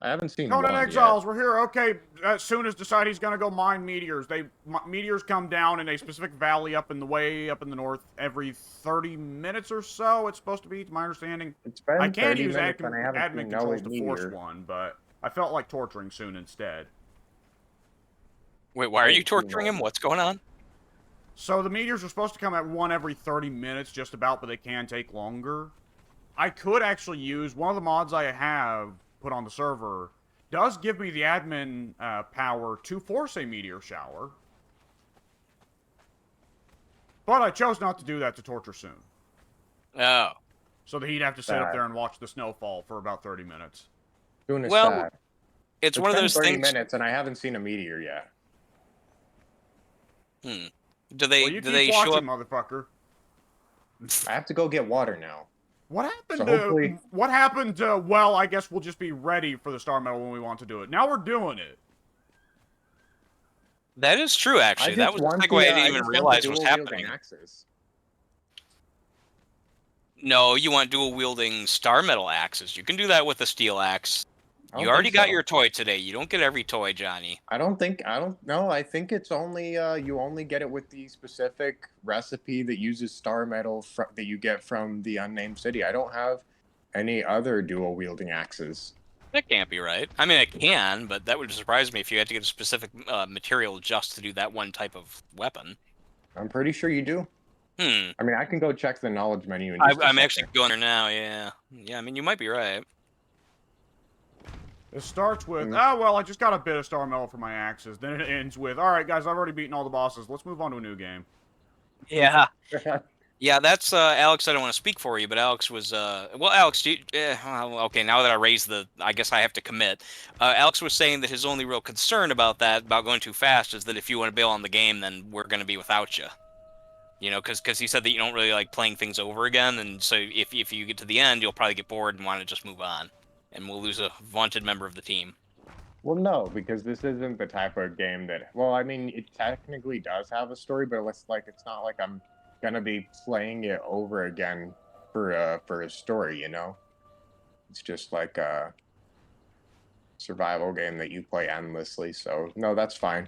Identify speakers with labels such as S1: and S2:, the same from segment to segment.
S1: I haven't seen
S2: Conan
S1: one yet.
S2: Exiles, we're here. Okay, as soon as decide he's gonna go mine meteors. Meteors come down in a specific valley up in the north every 30 minutes or so. It's supposed to be, to my understanding.
S1: It's
S2: I
S1: been
S2: can
S1: 30
S2: use
S1: minutes and I haven't
S2: admin
S1: seen no
S2: controls to force
S1: meteor.
S2: one, but I felt like torturing Soon instead.
S3: Wait, why are you torturing him? What's going on?
S2: So the meteors are supposed to come at one every 30 minutes, just about, but they can take longer. I could actually use one of the mods I have put on the server. Does give me the admin power to force a meteor shower. But I chose not to do that to torture Soon.
S3: Oh.
S2: So that he'd have to sit up there and watch the snowfall for about 30 minutes.
S1: Soon is
S3: Well,
S1: sad.
S3: it's one of
S1: been
S3: those
S1: 30
S3: things.
S1: minutes and I haven't seen a meteor yet.
S3: Do they?
S2: Well, you
S3: do
S2: keep
S3: they
S2: watching,
S3: show up?
S2: motherfucker.
S1: I have to go get water now.
S2: What happened?
S1: So hopefully...
S2: What happened? Well, I guess we'll just be ready for the star medal when we want to do it. Now we're doing it.
S3: That is true, actually. That was a segue I didn't even realize was happening.
S1: Axes.
S3: No, you want dual wielding star metal axes. You can do that with a steel axe. You already got your toy today. You don't get every toy, Johnny.
S1: I don't know. I think it's only, you only get it with the specific recipe that uses star metal that you get from the unnamed city. I don't have any other dual wielding axes.
S3: That can't be right. I mean, it can, but that would surprise me if you had to get a specific material just to do that one type of weapon.
S1: I'm pretty sure you do. I mean, I can go check the knowledge menu.
S3: I'm actually going there now, yeah. Yeah, I mean, you might be right.
S2: It starts with, oh, well, I just got a bit of star metal for my axes. Then it ends with, all right, guys, I've already beaten all the bosses. Let's move on to a new game.
S3: Yeah. Yeah, that's, Alex, I don't want to speak for you, but Alex was, well, Alex, okay, now that I raised I guess I have to commit. Alex was saying that his only real concern about going too fast, is that if you want to bail on the game, then we're going to be without you. You know, because he said that you don't really like playing things over again, and so if you get to the end, you'll probably get bored and want to just move on. And we'll lose a vaunted member of the team.
S1: Well, no, because this isn't the type of game that... Well, I mean, it technically does have a story, but it's not like I'm gonna be playing it over again for a story, you know? It's just like a survival game that you play endlessly, so no, that's fine.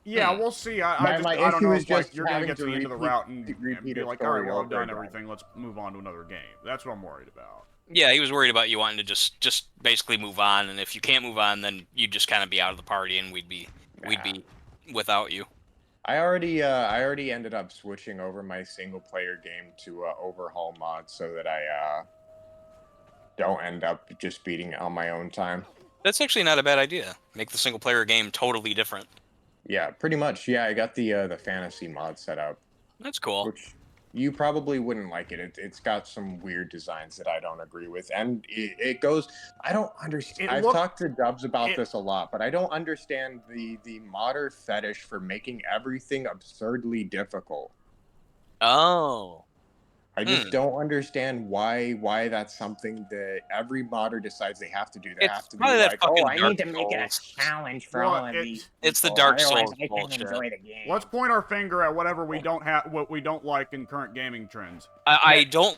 S2: Yeah, we'll see. I don't know if like, you're gonna get to the end of the route and be like, all right, well, I've done everything. Let's move on to another game. That's what I'm worried about.
S3: Yeah, he was worried about you wanting to just basically move on, and if you can't move on, then you'd just kind of be out of the party, and we'd be without you.
S1: I already ended up switching over my single player game to overhaul mods so that I don't end up just beating it on my own time.
S3: That's actually not a bad idea. Make the single player game totally different.
S1: Yeah, pretty much. Yeah, I got the fantasy mod set up.
S3: That's cool.
S1: Which you probably wouldn't like it. It's got some weird designs that I don't agree with, and it goes. I don't understand. I've talked to Dubs about this a lot, but I don't understand the modder fetish for making everything absurdly difficult.
S3: Oh.
S1: I just don't understand why that's something that every modder decides they have to do. They have to be like, oh, I need to make it a challenge for all of these.
S3: It's the Dark Souls
S1: bullshit.
S2: Let's point our finger at whatever we don't have, what we don't like in current gaming trends.
S3: I don't.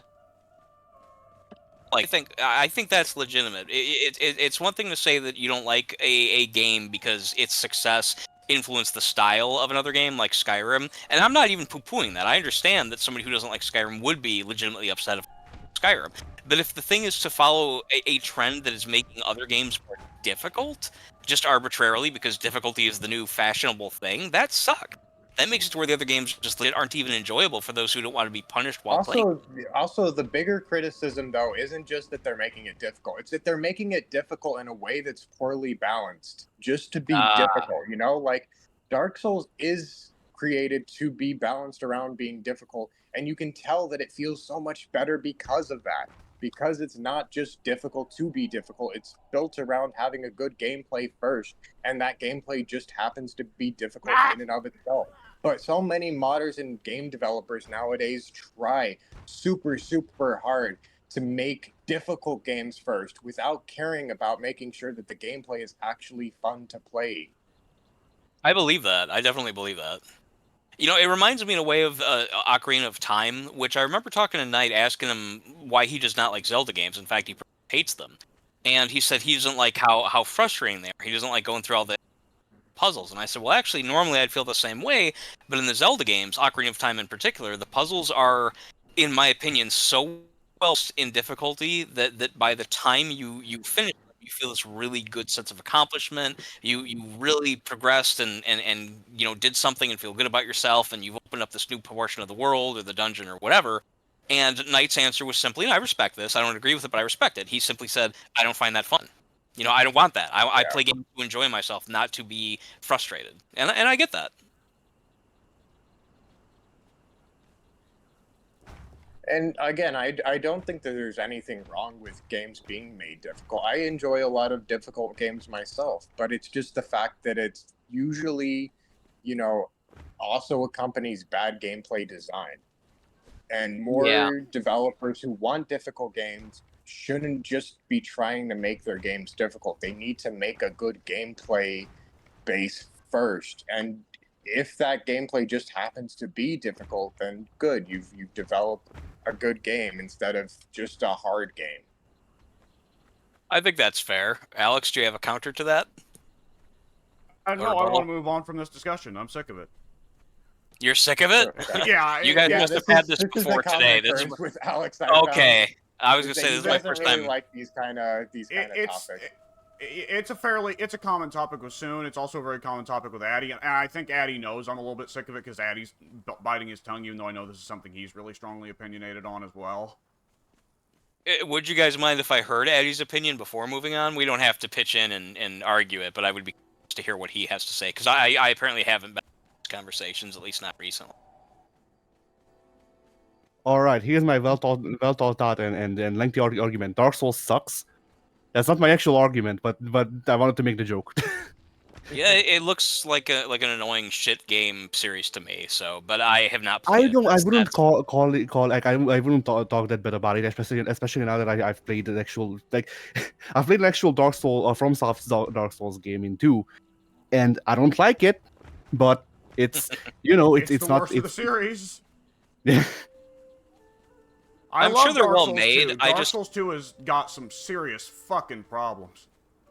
S3: I think that's legitimate. It's one thing to say that you don't like a game because its success influence the style of another game like Skyrim, and I'm not even poo-pooing that. I understand that somebody who doesn't like Skyrim would be legitimately upset of Skyrim, but if the thing is to follow a trend that is making other games more difficult, just arbitrarily because difficulty is the new fashionable thing, that sucks. That makes it to where the other games just aren't even enjoyable for those who don't want to be punished while playing.
S1: Also, the bigger criticism, though, isn't just that they're making it difficult. It's that they're making it difficult in a way that's poorly balanced, just to be difficult, you know? Like, Dark Souls is created to be balanced around being difficult, and you can tell that it feels so much better because of that. Because it's not just difficult to be difficult, it's built around having a good gameplay first, and that gameplay just happens to be difficult in and of itself. But so many modders and game developers nowadays try super hard to make difficult games first without caring about making sure that the gameplay is actually fun to play.
S3: I believe that. I definitely believe that. You know, it reminds me in a way of Ocarina of Time, which I remember talking to Knight, asking him why he does not like Zelda games. In fact, he hates them. And he said he doesn't like how frustrating they are. He doesn't like going through all the puzzles. And I said, well, actually, normally I'd feel the same way, but in the Zelda games, Ocarina of Time in particular, the puzzles are, in my opinion, so well in difficulty that by the time you finish, you feel this really good sense of accomplishment. You really progressed and did something and feel good about yourself, and you've opened up this new portion of the world or the dungeon or whatever. And Knight's answer was simply, I respect this. I don't agree with it, but I respect it. He simply said, I don't find that fun. I don't want that. I
S1: Yeah.
S3: play games to enjoy myself, not to be frustrated. And I get that.
S1: And again, I don't think that there's anything wrong with games being made difficult. I enjoy a lot of difficult games myself, but it's just the fact that it's usually, also accompanies bad gameplay design. And
S3: Yeah.
S1: more developers who want difficult games shouldn't just be trying to make their games difficult. They need to make a good gameplay base first. And if that gameplay just happens to be difficult, then good. You've developed a good game instead of just a hard game.
S3: I think that's fair. Alex, do you have a counter to that?
S2: No, I want to move on from this discussion. I'm sick of it.
S3: You're sick of it?
S2: Yeah,
S3: You guys must have had this before today.
S1: This is with Alex.
S3: Okay. I was gonna say this is my first time.
S1: Like these kind of topics.
S2: It's a common topic with Soon. It's also a very common topic with Addy, and I think Addy knows I'm a little bit sick of it because Addy's biting his tongue, even though I know this is something he's really strongly opinionated on as well.
S3: Would you guys mind if I heard Addy's opinion before moving on? We don't have to pitch in and argue it, but I would be curious to hear what he has to say because I apparently haven't been in these conversations, at least not recently.
S4: All right, here's my well thought out and lengthy argument. Dark Souls sucks. That's not my actual argument, but I wanted to make the joke.
S3: Yeah, it looks like an annoying shit game series to me. So, but I have not played it.
S4: I wouldn't call like I wouldn't talk that bad about it, especially now that I've played an actual I've played an actual Dark Souls from Soft Dark Souls game in 2, and I don't like it, but it's it's
S2: the
S4: not
S2: worst of the series.
S4: Yeah.
S3: I'm sure they're well made.
S2: Dark Souls 2 has got some serious fucking problems.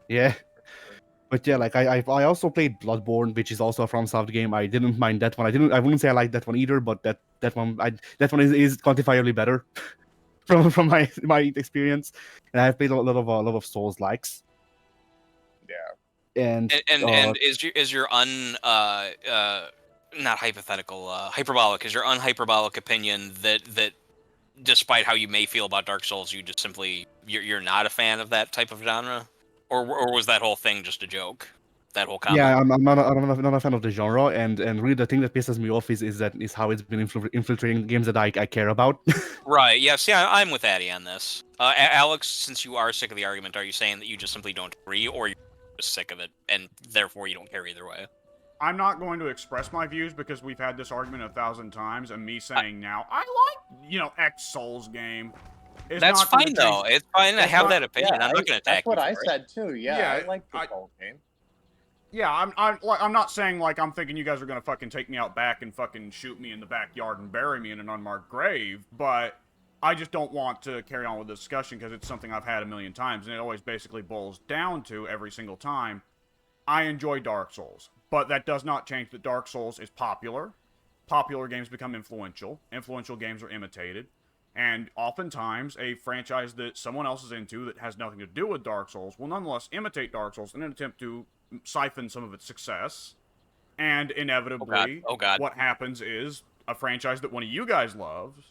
S4: Yeah. But yeah, like I also played Bloodborne, which is also a FromSoft game. I didn't mind that one. I wouldn't say I liked that one either, but that one is quantifiably better from my experience. And I've played a lot of Souls likes.
S1: Yeah.
S4: And
S3: is your not hypothetical hyperbolic, is your unhyperbolic opinion that despite how you may feel about Dark Souls, you just simply you're not a fan of that type of genre? Or was that whole thing just a joke? That whole comment?
S4: Yeah, I'm not a fan of the genre, and really the thing that pisses me off is how it's been infiltrating games that I care about.
S3: Right. Yes. Yeah. I'm with Addy on this. Alex, since you are sick of the argument, are you saying that you just simply don't agree, or you're just sick of it, and therefore you don't care either way?
S2: I'm not going to express my views because we've had this argument 1,000 times, and me saying now I like X Souls game.
S3: That's fine though. It's fine to have that opinion. I'm not going to attack.
S1: That's what I said too. Yeah, I like the Souls game.
S2: Yeah, I'm not saying like I'm thinking you guys are gonna fucking take me out back and fucking shoot me in the backyard and bury me in an unmarked grave, but I just don't want to carry on with the discussion because it's something I've had a million times, and it always basically boils down to every single time. I enjoy Dark Souls, but that does not change that Dark Souls is popular. Popular games become influential. Influential games are imitated. And oftentimes, a franchise that someone else is into that has nothing to do with Dark Souls will nonetheless imitate Dark Souls in an attempt to siphon some of its success. And inevitably, what happens is a franchise that one of you guys loves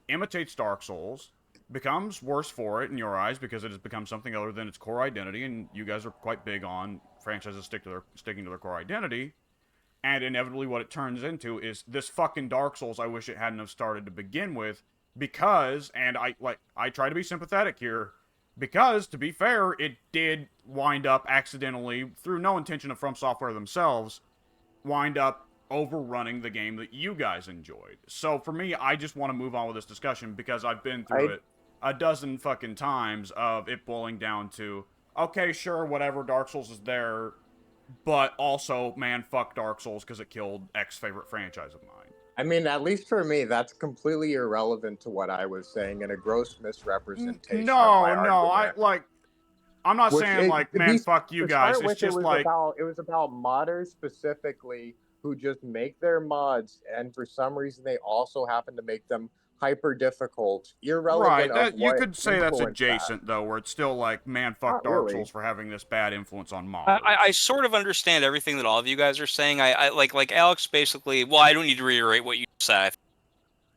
S2: imitates Dark Souls, becomes worse for it in your eyes because it has become something other than its core identity, and you guys are quite big on franchises sticking to their core identity. And inevitably what it turns into is this fucking Dark Souls I wish it hadn't have started to begin with. Because, and I try to be sympathetic here, because, to be fair, it did wind up accidentally, through no intention of From Software themselves, wind up overrunning the game that you guys enjoyed. So, for me, I just want to move on with this discussion, because I've been through it a dozen fucking times of it boiling down to, okay, sure, whatever, Dark Souls is there, but also, man, fuck Dark Souls, because it killed X favorite franchise of mine.
S1: I mean, at least for me, that's completely irrelevant to what I was saying and a gross misrepresentation.
S2: No, I'm not
S1: Which
S2: saying like, man, fuck you
S1: to
S2: guys.
S1: start
S2: It's
S1: with,
S2: just like,
S1: it was about modders specifically who just make their mods, and for some reason they also happen to make them hyper difficult, irrelevant
S2: right.
S1: of
S2: That you
S1: what
S2: could say that's
S1: influenced that.
S2: adjacent though, where it's still like, man, fuck
S1: Not
S2: Dark
S1: really.
S2: Souls for having this bad influence on
S3: I,
S2: modders.
S3: I sort of understand everything that all of you guys are saying. I like Alex basically. Well, I don't need to reiterate what you said.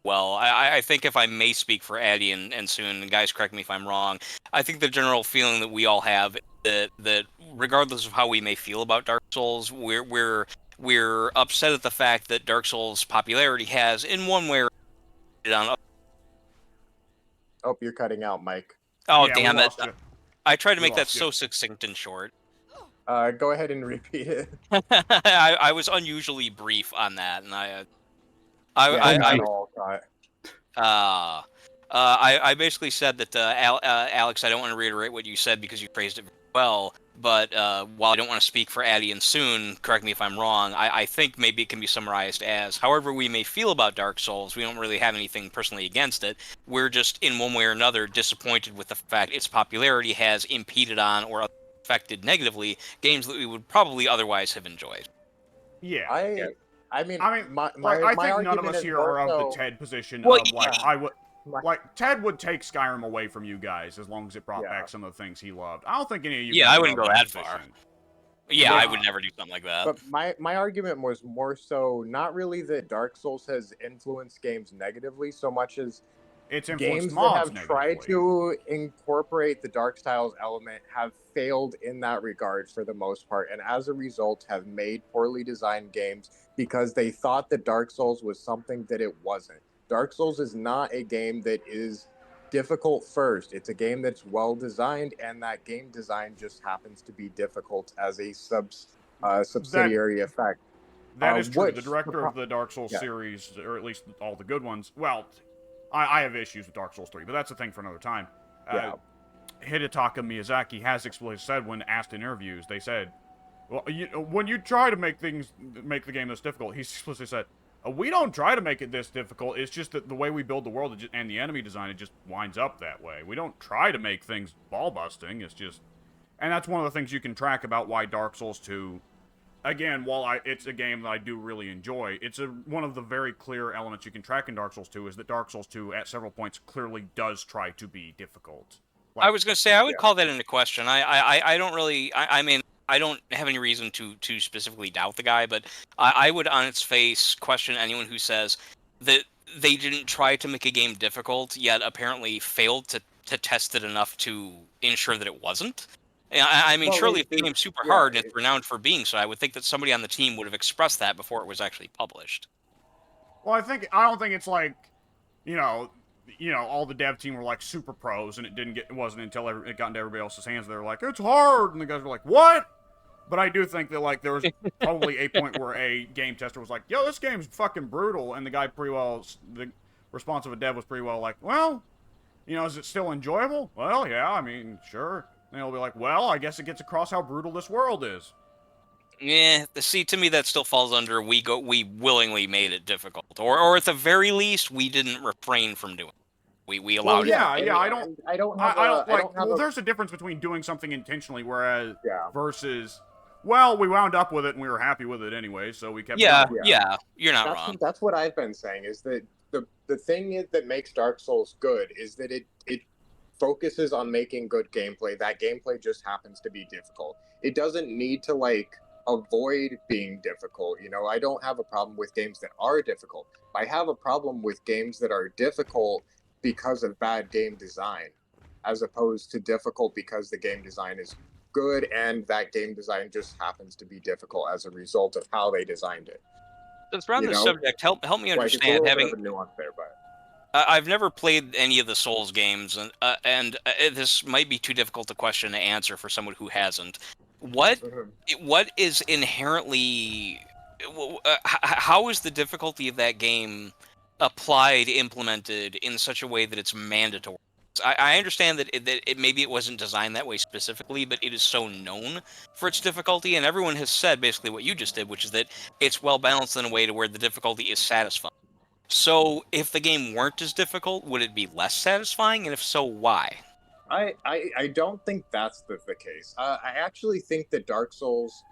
S3: Well, I think if I may speak for Addy and Soon, and guys, correct me if I'm wrong. I think the general feeling that we all have that regardless of how we may feel about Dark Souls, we're upset at the fact that Dark Souls' popularity has, in one way or another.
S1: Oh, you're cutting out, Mike.
S3: Oh
S2: Yeah, we
S3: damn it!
S2: lost you.
S3: I tried to
S2: We
S3: make that
S2: lost you.
S3: so succinct and short.
S1: Go ahead and repeat it.
S3: I was unusually brief on that, and
S1: Yeah,
S3: I
S1: not all caught.
S3: I basically said that Alex, I don't want to reiterate what you said because you praised it very well. But while I don't want to speak for Addy and Soon, correct me if I'm wrong. I think maybe it can be summarized as, however we may feel about Dark Souls, we don't really have anything personally against it. We're just in one way or another disappointed with the fact its popularity has impeded on or affected negatively games that we would probably otherwise have enjoyed.
S2: Yeah.
S1: I mean,
S2: I
S1: my
S2: think none of
S1: argument
S2: us
S1: is
S2: here
S1: more
S2: are of
S1: so-
S2: the Ted position
S3: Well,
S2: of like
S3: yeah.
S2: I would
S1: my-
S2: like Ted would take Skyrim away from you guys as long as it brought
S1: Yeah.
S2: back some of the things he loved. I don't think any of you.
S3: Yeah,
S2: guys
S3: I
S2: are
S3: wouldn't
S2: of
S3: go that far.
S2: position.
S3: Yeah,
S2: Yeah.
S3: I would never do something like that.
S1: But my argument was more so not really that Dark Souls has influenced games negatively so much as
S2: It's influenced
S1: games that
S2: mobs
S1: have tried
S2: negatively.
S1: to incorporate the Dark Styles element have failed in that regard for the most part, and as a result have made poorly designed games because they thought that Dark Souls was something that it wasn't. Dark Souls is not a game that is difficult first. It's a game that's well designed, and that game design just happens to be difficult as a subsidiary effect.
S2: That is true.
S1: which
S2: The director of the Dark Souls
S1: Yeah.
S2: series, or at least all the good ones. Well, I have issues with Dark Souls 3, but that's a thing for another time.
S1: Yeah.
S2: Hidetaka Miyazaki has explicitly said when asked in interviews, they said, well, when you try to make the game this difficult, he explicitly said, we don't try to make it this difficult. It's just that the way we build the world and the enemy design, it just winds up that way. We don't try to make things ball-busting. It's just... And that's one of the things you can track about why Dark Souls 2... Again, while it's a game that I do really enjoy, it's one of the very clear elements you can track in Dark Souls 2 is that Dark Souls 2, at several points, clearly does try to be difficult.
S3: I was going to say, I would
S1: Yeah.
S3: call that into question. I don't really... I mean, I don't have any reason to specifically doubt the guy, but I would, on its face, question anyone who says that they didn't try to make a game difficult, yet apparently failed to test it enough to ensure that it wasn't. I mean,
S1: Well,
S3: surely if the game's super hard and it's renowned for being so, I would think that somebody on the team would have expressed that before it was actually published.
S2: Well, I don't think it's like, you know, all the dev team were like super pros, and it wasn't until it got into everybody else's hands they were like, it's hard, and the guys were like, what? But I do think that like there was probably a point where a game tester was like, yo, this game's fucking brutal, and the response of a dev was pretty well like, well, is it still enjoyable? Well, yeah, I mean, sure. And they'll be like, well, I guess it gets across how brutal this world is.
S3: Yeah, see, to me that still falls under we willingly made it difficult, or at the very least we didn't refrain from doing it. We allowed it.
S2: I don't like. Well, there's a difference between doing something intentionally, versus, well, we wound up with it and we were happy with it anyway, so we kept.
S3: Yeah,
S2: going.
S3: yeah, you're not wrong.
S1: That's what I've been saying is that the thing that makes Dark Souls good is that it focuses on making good gameplay. That gameplay just happens to be difficult. It doesn't need to like avoid being difficult. I don't have a problem with games that are difficult. I have a problem with games that are difficult because of bad game design, as opposed to difficult because the game design is good and that game design just happens to be difficult as a result of how they designed it.
S3: Since we're on the subject, help me understand.
S1: It's a little bit of a nuance there, but
S3: I've never played any of the Souls games, and this might be too difficult a question to answer for someone who hasn't. What is inherently... how is the difficulty of that game implemented in such a way that it's mandatory? I understand that maybe it wasn't designed that way specifically, but it is so known for its difficulty, and everyone has said basically what you just did, which is that it's well balanced in a way to where the difficulty is satisfying. So, if the game weren't as difficult, would it be less satisfying? And if so, why?
S1: I don't think that's the case. I actually think that Dark Souls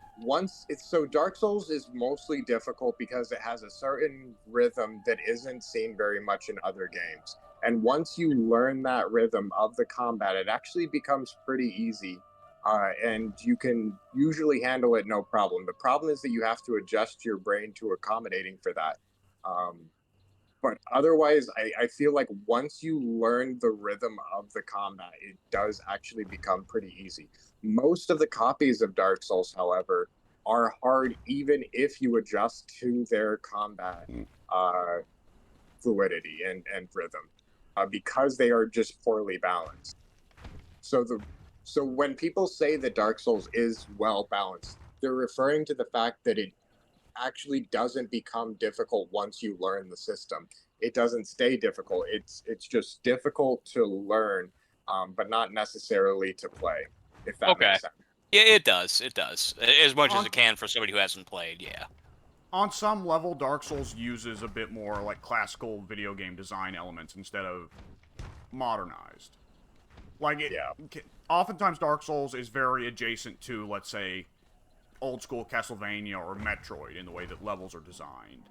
S1: Dark Souls is mostly difficult because it has a certain rhythm that isn't seen very much in other games. And once you learn that rhythm of the combat, it actually becomes pretty easy. And you can usually handle it no problem. The problem is that you have to adjust your brain to accommodating for that. But otherwise, I feel like once you learn the rhythm of the combat, it does actually become pretty easy. Most of the copies of Dark Souls, however, are hard even if you adjust to their combat fluidity and rhythm, because they are just poorly balanced. So when people say that Dark Souls is well balanced, they're referring to the fact that it actually doesn't become difficult once you learn the system. It doesn't stay difficult. It's just difficult to learn, but not necessarily to play. If that makes sense.
S3: Yeah, it does. It does as much as
S2: On-
S3: it can for somebody who hasn't played. Yeah.
S2: On some level, Dark Souls uses a bit more like classical video game design elements instead of modernized. Like oftentimes Dark Souls is very adjacent to, let's say, old school Castlevania or Metroid in the way that levels are designed.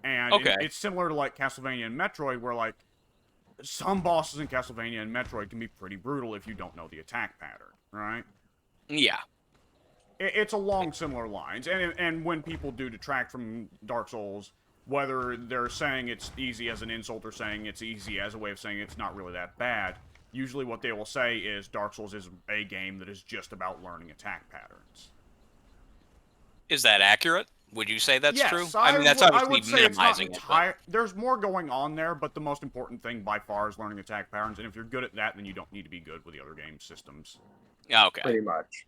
S2: And it's similar to like Castlevania and Metroid, where like some bosses in Castlevania and Metroid can be pretty brutal if you don't know the attack pattern, right?
S3: Yeah.
S2: It's along similar lines. And when people do detract from Dark Souls, whether they're saying it's easy as an insult or saying it's easy as a way of saying it's not really that bad, usually what they will say is Dark Souls is a game that is just about learning attack patterns.
S3: Is that accurate? Would you say that's true?
S2: I
S3: mean, that's obviously minimizing it. But...
S2: There's more going on there, but the most important thing by far is learning attack patterns, and if you're good at that, then you don't need to be good with the other game systems.
S3: Yeah, okay.
S1: Pretty much.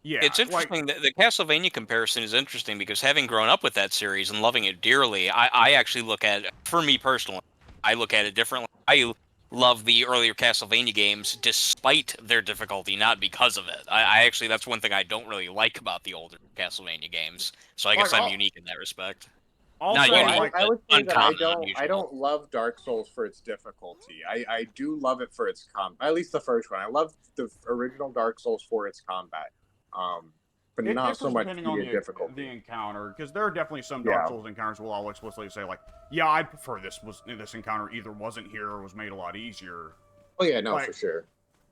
S3: Yeah, it's interesting. The Castlevania comparison is interesting because having grown up with that series and loving it dearly, I actually look at it, for me personally, I look at it differently. I love the earlier Castlevania games despite their difficulty, not because of it. I actually, that's one thing I don't really like about the older Castlevania games. So I guess I'm unique in that respect.
S2: Also,
S3: not unique,
S1: I would say that
S3: uncommon,
S1: I don't love Dark Souls for its difficulty. I do love it for its combat. At least the first one. I love the original Dark Souls for its combat. But not so much the difficulty.
S2: The encounter, because there are definitely some Dark Souls encounters where I'll explicitly say like, yeah, I'd prefer this encounter either wasn't here or was made a lot easier.
S1: Oh yeah, no, for sure.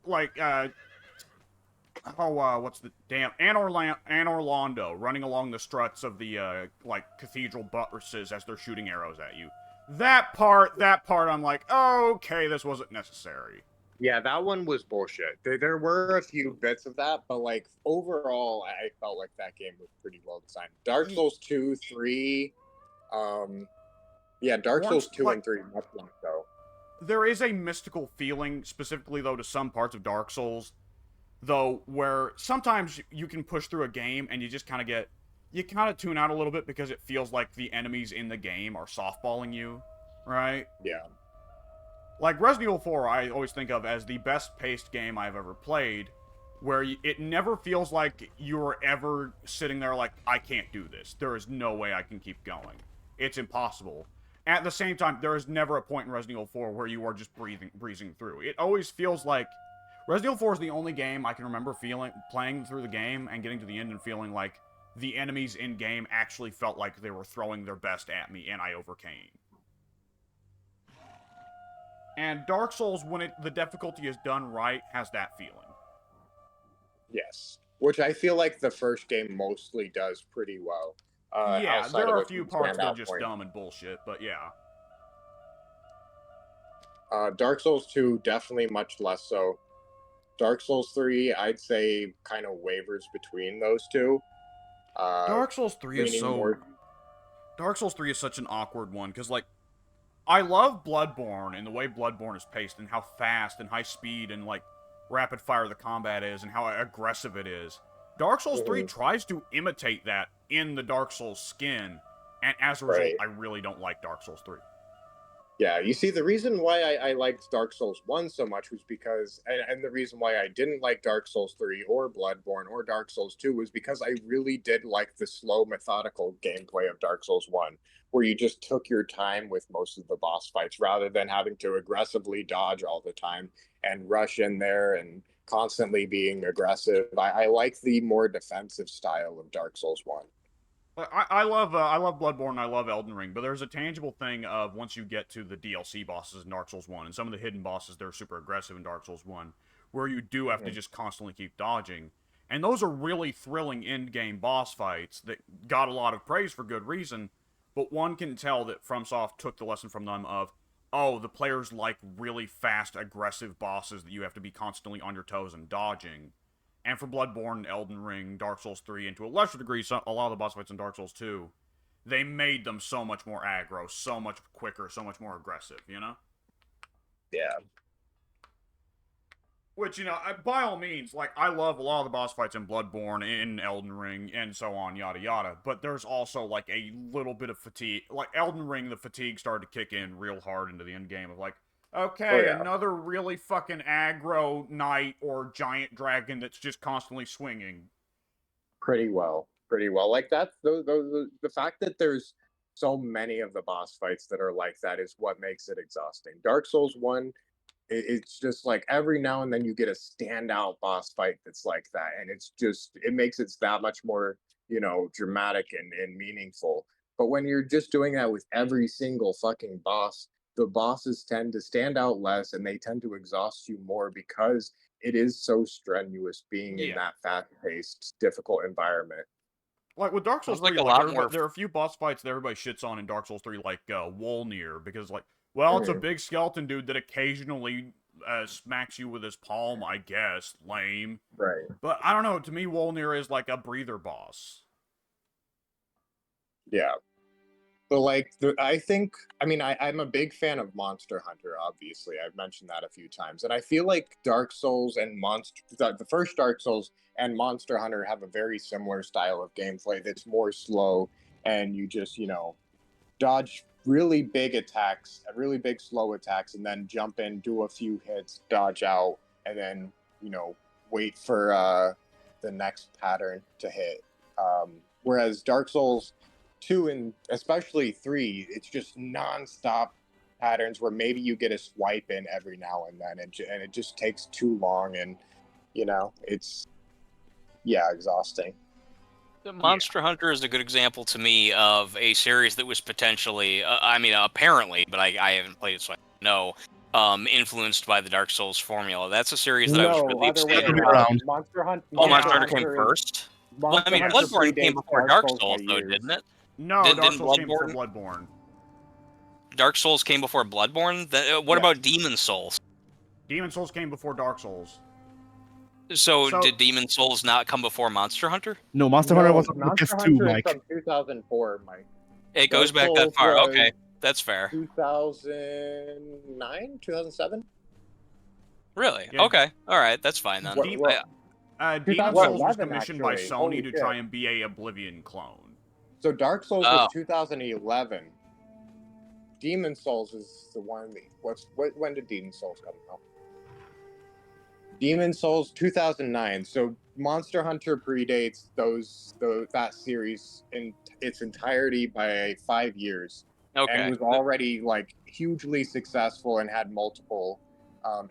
S2: Like, what's the damn Anne Orlando running along the struts of the like cathedral buttresses as they're shooting arrows at you. That part, I'm like, oh, okay, this wasn't necessary.
S1: Yeah, that one was bullshit. There were a few bits of that, but like overall, I felt like that game was pretty well designed. Dark Souls 2, 3, Dark Souls 2 and 3, much more so.
S2: There is a mystical feeling, specifically though, to some parts of Dark Souls, though, where sometimes you can push through a game and you just kind of tune out a little bit because it feels like the enemies in the game are softballing you, right?
S1: Yeah.
S2: Like, Resident Evil 4, I always think of as the best-paced game I've ever played, where it never feels like you're ever sitting there like, I can't do this. There is no way I can keep going. It's impossible. At the same time, there is never a point in Resident Evil 4 where you are just breezing through. It always feels like... Resident Evil 4 is the only game I can remember playing through the game and getting to the end and feeling like the enemies in-game actually felt like they were throwing their best at me, and I overcame. And Dark Souls, when the difficulty is done right, has that feeling.
S1: Yes. Which I feel like the first game mostly does pretty well.
S2: Yeah, there are a few parts that are just dumb and bullshit, but yeah.
S1: Dark Souls 2, definitely much less so. Dark Souls 3, I'd say, kind of wavers between those two.
S2: Dark Souls 3 is so... Dark Souls 3 is such an awkward one, because, like, I love Bloodborne and the way Bloodborne is paced and how fast and high speed and, like, rapid fire the combat is and how aggressive it is. Dark Souls 3 tries to imitate that in the Dark Souls skin, and as a result, I really don't like Dark Souls 3.
S1: Yeah, you see, the reason why I liked Dark Souls 1 so much was because, and the reason why I didn't like Dark Souls 3 or Bloodborne or Dark Souls 2 was because I really did like the slow, methodical gameplay of Dark Souls 1, where you just took your time with most of the boss fights rather than having to aggressively dodge all the time and rush in there and constantly being aggressive. I like the more defensive style of Dark Souls 1.
S2: I love Bloodborne and I love Elden Ring, but there's a tangible thing of once you get to the DLC bosses in Dark Souls 1 and some of the hidden bosses they're super aggressive in Dark Souls 1 where you do have to just constantly keep dodging. And those are really thrilling end-game boss fights that got a lot of praise for good reason, but one can tell that FromSoft took the lesson from them of, oh, the players like really fast, aggressive bosses that you have to be constantly on your toes and dodging. And for Bloodborne, Elden Ring, Dark Souls 3, and to a lesser degree, a lot of the boss fights in Dark Souls 2, they made them so much more aggro, so much quicker, so much more aggressive, you know?
S1: Yeah.
S2: Which, you know, by all means, like, I love a lot of the boss fights in Bloodborne, in Elden Ring, and so on, yada yada, but there's also, like, a little bit of fatigue. Like, Elden Ring, the fatigue started to kick in real hard into the end game of, like, okay, another really fucking aggro knight or giant dragon that's just constantly swinging.
S1: Pretty well. Like the fact that there's so many of the boss fights that are like that is what makes it exhausting. Dark Souls 1, it's just like every now and then you get a standout boss fight that's like that, and it makes it that much more, dramatic and meaningful. But when you're just doing that with every single fucking boss, the bosses tend to stand out less and they tend to exhaust you more because it is so strenuous being in that fast-paced, difficult environment.
S2: Like with Dark Souls 3,
S3: like a lot more.
S2: there are a few boss fights that everybody shits on in Dark Souls 3, like Wolnir, because like, well, it's a big skeleton dude that occasionally smacks you with his palm, I guess. Lame.
S1: Right.
S2: But I don't know. To me, Wolnir is like a breather boss.
S1: Yeah. But like, I'm a big fan of Monster Hunter. Obviously, I've mentioned that a few times, and I feel like Dark Souls and the first Dark Souls and Monster Hunter have a very similar style of gameplay that's more slow, and you just dodge really big attacks, really big slow attacks, and then jump in, do a few hits, dodge out, and then wait for the next pattern to hit. Whereas Dark Souls 2 and especially 3, it's just non-stop patterns where maybe you get a swipe in every now and then, and it just takes too long, and it's exhausting.
S3: Monster Hunter is a good example to me of a series that was potentially, apparently, but I haven't played it, so I don't know, influenced by the Dark Souls formula. That's a series that I was really excited about.
S1: Monster Hunter.
S3: Monster Hunter came first. Well, I mean, Bloodborne came before Dark Souls, though, didn't it?
S2: No, Dark Souls came before Bloodborne.
S3: Dark Souls came before Bloodborne? What about Demon Souls?
S2: Demon Souls came before Dark Souls.
S3: So did Demon Souls not come before Monster Hunter?
S4: No, Monster Hunter was
S1: Monster Hunter is from 2004, Mike.
S3: It goes back that far. Okay, that's fair.
S1: 2009, 2007.
S3: Really? Yeah. Okay. All right. That's fine then.
S2: Demon Souls was commissioned by Sony to try and be a Oblivion clone.
S1: So Dark Souls was 2011. Demon Souls is the one. When did Demon Souls come out? Demon Souls 2009. So Monster Hunter predates that series in its entirety by 5 years.
S3: Okay.
S1: And was already like hugely successful and had multiple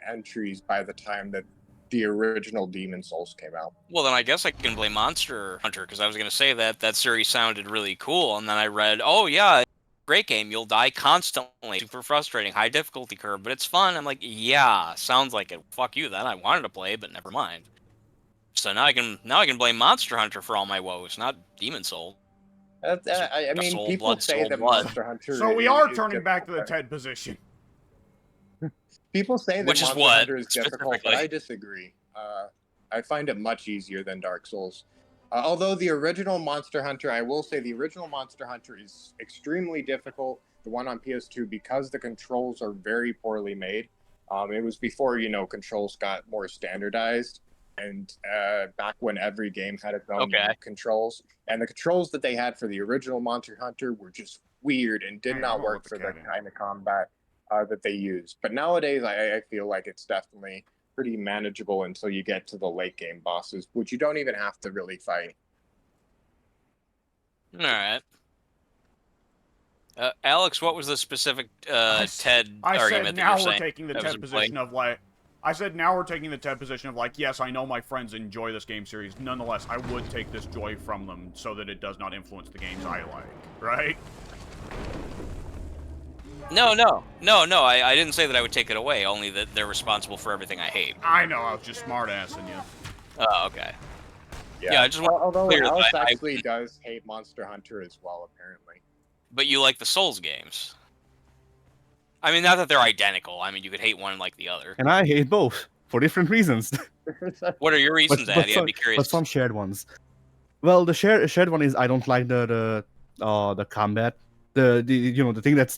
S1: entries by the time that the original Demon Souls came out.
S3: Well, then I guess I can blame Monster Hunter, because I was going to say that series sounded really cool, and then I read, oh yeah, great game, you'll die constantly, super frustrating, high difficulty curve, but it's fun. I'm like, yeah, sounds like it. Fuck you then. I wanted to play, but never mind. So now I can blame Monster Hunter for all my woes, not Demon Souls.
S1: People say that Monster Hunter.
S2: So we are turning back to the TED position.
S1: People say that Monster Hunter is difficult, but I disagree. I find it much easier than Dark Souls. Although the original Monster Hunter, I will say the original Monster Hunter is extremely difficult, the one on PS2, because the controls are very poorly made. It was before, controls got more standardized, and back when every game had its own controls. And the controls that they had for the original Monster Hunter were just weird and did not work for the kind of combat that they use. But nowadays, I feel like it's definitely pretty manageable until you get to the late game bosses, which you don't even have to really fight.
S3: All right. Alex, what was the specific TED
S2: I
S3: argument
S2: said
S3: that you're
S2: now we're
S3: saying?
S2: taking the
S3: that was
S2: TED
S3: in play?
S2: position of like. I said now we're taking the TED position of like, yes, I know my friends enjoy this game series. Nonetheless, I would take this joy from them so that it does not influence the games I like. Right?
S3: No. I didn't say that I would take it away. Only that they're responsible for everything I hate.
S2: I know. I was just smart-assing you.
S3: Oh, okay.
S1: Yeah,
S3: Yeah, I just want
S1: although
S3: clear that
S1: Alex
S3: I
S1: actually does hate Monster Hunter as well, apparently.
S3: But you like the Souls games. I mean, not that they're identical. I mean, you could hate one like the other.
S4: And I hate both for different reasons.
S3: What are your reasons, Addy? I'd be curious.
S4: But some shared ones. Well, the shared one is I don't like the combat. The the thing that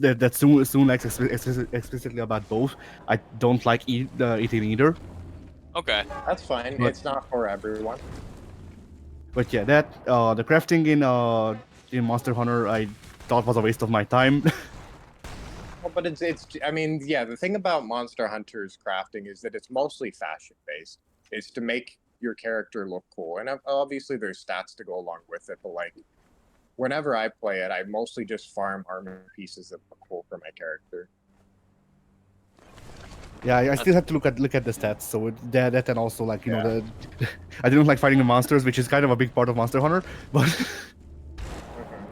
S4: soon likes explicitly about both. I don't like it either.
S3: Okay.
S1: That's fine.
S4: But-
S1: It's not for everyone.
S4: But yeah, that the crafting in Monster Hunter I thought was a waste of my time.
S1: Well, but it's. I mean, yeah. The thing about Monster Hunter's crafting is that it's mostly fashion based. It's to make your character look cool, and obviously there's stats to go along with it. But like, whenever I play it, I mostly just farm armor pieces that look cool for my character.
S4: Yeah, I still have to look at the stats. So that and also like know I didn't like fighting the monsters, which is kind of a big part of Monster Hunter. But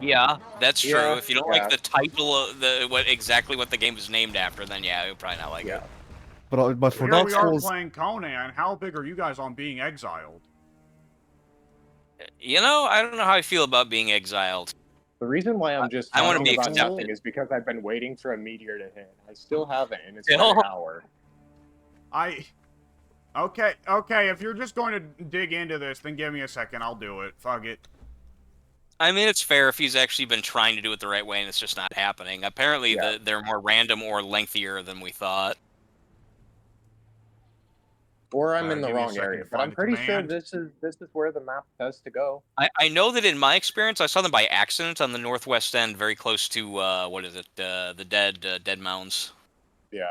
S3: Yeah, that's true.
S1: Yeah,
S3: If you don't
S1: yeah.
S3: like the title of exactly what the game is named after, then yeah, you'll probably not like it.
S4: but for
S2: Here
S4: Dark
S2: we are
S4: Souls,
S2: playing Conan. How big are you guys on being exiled?
S3: You know, I don't know how I feel about being exiled.
S1: The reason why I'm just
S3: I wanna
S1: talking
S3: be
S1: about
S3: accepted.
S1: nothing is because I've been waiting for a meteor to hit. I still haven't, and it's
S3: Still?
S1: been an hour.
S2: Okay, if you're just going to dig into this, then give me a second, I'll do it. Fuck it.
S3: I mean, it's fair if he's actually been trying to do it the right way and it's just not happening. Apparently,
S1: Yeah.
S3: they're more random or lengthier than we thought.
S1: Or I'm in the
S2: Give me a
S1: wrong
S2: second
S1: area,
S2: to
S1: but
S2: find
S1: I'm
S2: the
S1: pretty sure
S2: command.
S1: this is where the map has to go.
S3: I know that in my experience, I saw them by accident on the northwest end, very close to what is it? The Dead Mounds.
S1: Yeah.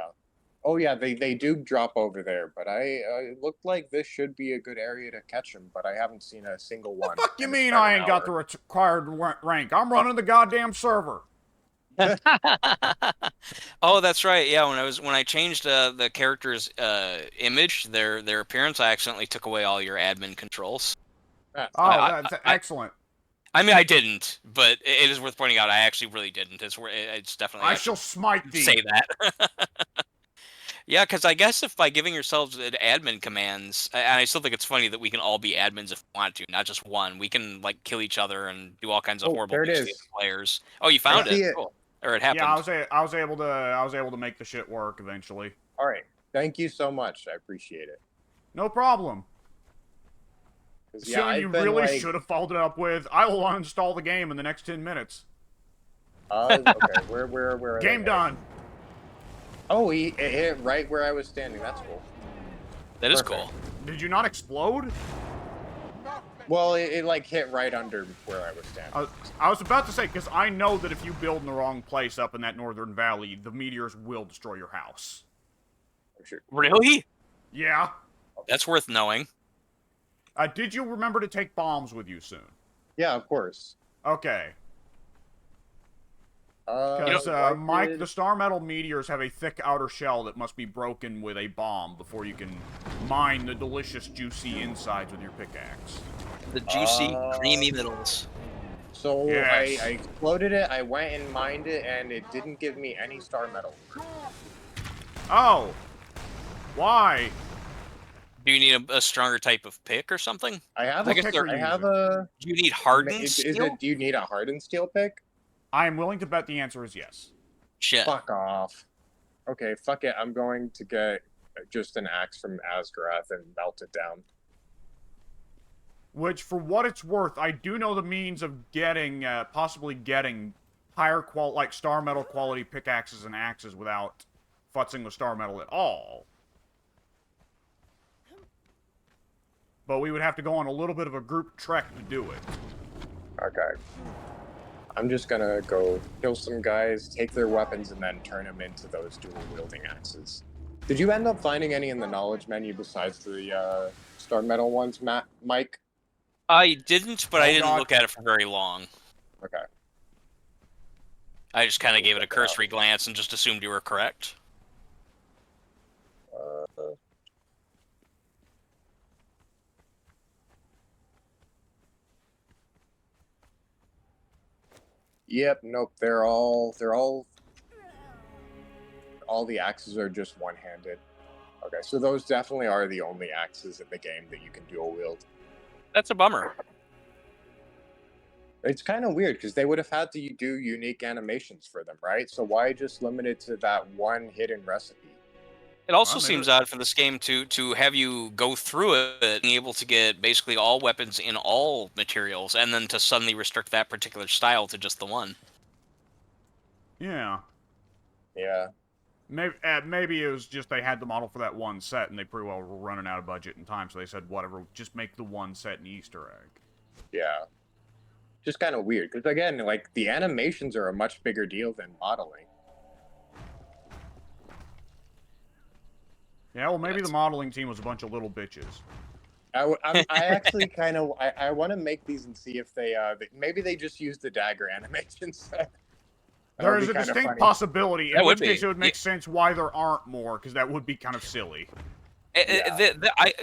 S1: Oh yeah, they do drop over there, but it looked like this should be a good area to catch them, but I haven't seen a single one.
S2: Fuck you
S1: and it's
S2: mean
S1: been
S2: I
S1: an
S2: ain't got
S1: hour.
S2: the required rank? I'm running the goddamn server.
S3: Oh, that's right. Yeah, when I changed the character's image, their appearance, I accidentally took away all your admin controls.
S1: Ah,
S2: Oh, that's excellent.
S3: I mean, I didn't, but it is worth pointing out. I actually really didn't. It's definitely.
S2: I shall smite thee.
S3: say that. Yeah, because I guess if by giving yourselves admin commands, and I still think it's funny that we can all be admins if we want to, not just one. We can like kill each other and do all kinds of
S1: Oh,
S3: horrible
S1: there it
S3: things to the
S1: is.
S3: other players. Oh, you found
S1: see
S3: it.
S1: it.
S3: Cool. Or it happened.
S2: Yeah, I was able to make the shit work eventually.
S1: All right. Thank you so much. I appreciate it.
S2: No problem.
S1: 'Cause,
S2: So you
S1: I've been,
S2: really
S1: like,
S2: should have followed it up with, I will uninstall the game in the next 10 minutes.
S1: Okay. Where are they
S2: Game
S1: heading?
S2: done.
S1: Oh, it hit right where I was standing. That's cool.
S3: That is
S1: Perfect.
S3: cool.
S2: Did you not explode?
S1: Well, it like hit right under where I was standing.
S2: I was about to say, because I know that if you build in the wrong place up in that northern valley, the meteors will destroy your house.
S1: I'm sure.
S3: Really?
S2: Yeah.
S3: That's worth knowing.
S2: Did you remember to take bombs with you soon?
S1: Yeah, of course.
S2: Okay.
S1: Because
S2: Because, Mike, the star metal meteors have a thick outer shell that must be broken with a bomb before you can mine the delicious, juicy insides with your pickaxe.
S3: The juicy, creamy middles.
S1: So
S2: Yes.
S1: I exploded it, I went and mined it, and it didn't give me any star metal.
S2: Oh! Why?
S3: Do you need a stronger type of pick or something?
S1: I have
S3: I
S1: a
S3: guess
S1: pick.
S3: they're
S1: I have a.
S3: Do you need hardened
S1: Is
S3: steel?
S1: it? Do you need a hardened steel pick?
S2: I am willing to bet the answer is yes.
S3: Shit.
S1: Fuck off. Okay, fuck it. I'm going to get just an axe from Asgarath and melt it down.
S2: Which, for what it's worth, I do know the means of getting, possibly getting higher like star metal quality pickaxes and axes without futzing with star metal at all. But we would have to go on a little bit of a group trek to do it.
S1: Okay. I'm just gonna go kill some guys, take their weapons, and then turn them into those dual-wielding axes. Did you end up finding any in the knowledge menu besides the star metal ones, Mike?
S3: I didn't, but I
S2: Oh,
S3: didn't
S2: God.
S3: look at it for very long.
S1: Okay.
S3: I just kind of gave it a
S1: Check it out.
S3: cursory glance and just assumed you were correct.
S1: Yep, nope, all the axes are just one-handed. Okay, so those definitely are the only axes in the game that you can dual wield.
S3: That's a bummer.
S1: It's kind of weird because they would have had to do unique animations for them, right? So why just limit it to that one hidden recipe?
S3: It also
S2: Well,
S3: seems odd for this game to have you go through it, being able to get basically all weapons in all materials, and then to suddenly restrict that particular style to just the one.
S2: Yeah.
S1: Yeah.
S2: Maybe it was just they had the model for that one set, and they pretty well were running out of budget and time, so they said, whatever, just make the one set an Easter egg.
S1: Yeah. Just kind of weird because again, like the animations are a much bigger deal than modeling.
S2: Yeah, well, maybe the modeling team was a bunch of little bitches.
S1: I actually kind of I want to make these and see if maybe they just use the dagger animations.
S2: There is a distinct possibility, in which case it would make
S3: Yeah.
S2: sense why there aren't more, because that would be kind of silly.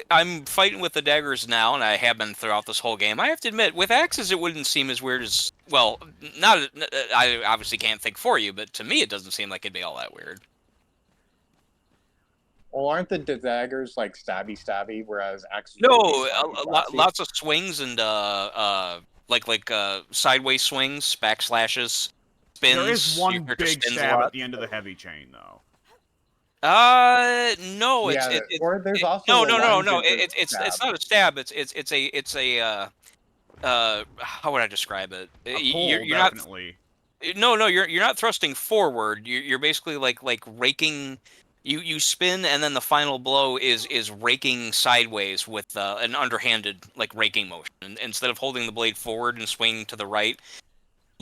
S3: I'm fighting with the daggers now, and I have been throughout this whole game. I have to admit, with axes, it wouldn't seem as weird as well. Not I obviously can't think for you, but to me, it doesn't seem like it'd be all that weird.
S1: Well, aren't the daggers like stabby, whereas axes?
S3: No,
S1: would be slashy?
S3: lots of swings and like sideways swings, backslashes, spins.
S2: There is
S3: Your
S2: one
S3: character
S2: big
S3: spins a
S2: stab
S3: lot.
S2: at the end of the heavy chain, though.
S3: No, it's
S1: Yeah, or there's also
S3: no,
S1: the
S3: no.
S1: lunge
S3: It's
S1: stab.
S3: not a stab. It's a how would I describe it?
S2: A pull,
S3: You're
S2: definitely.
S3: not you're not thrusting forward. You're basically like raking. You spin, and then the final blow is raking sideways with an underhanded like raking motion. And instead of holding the blade forward and swinging to the right,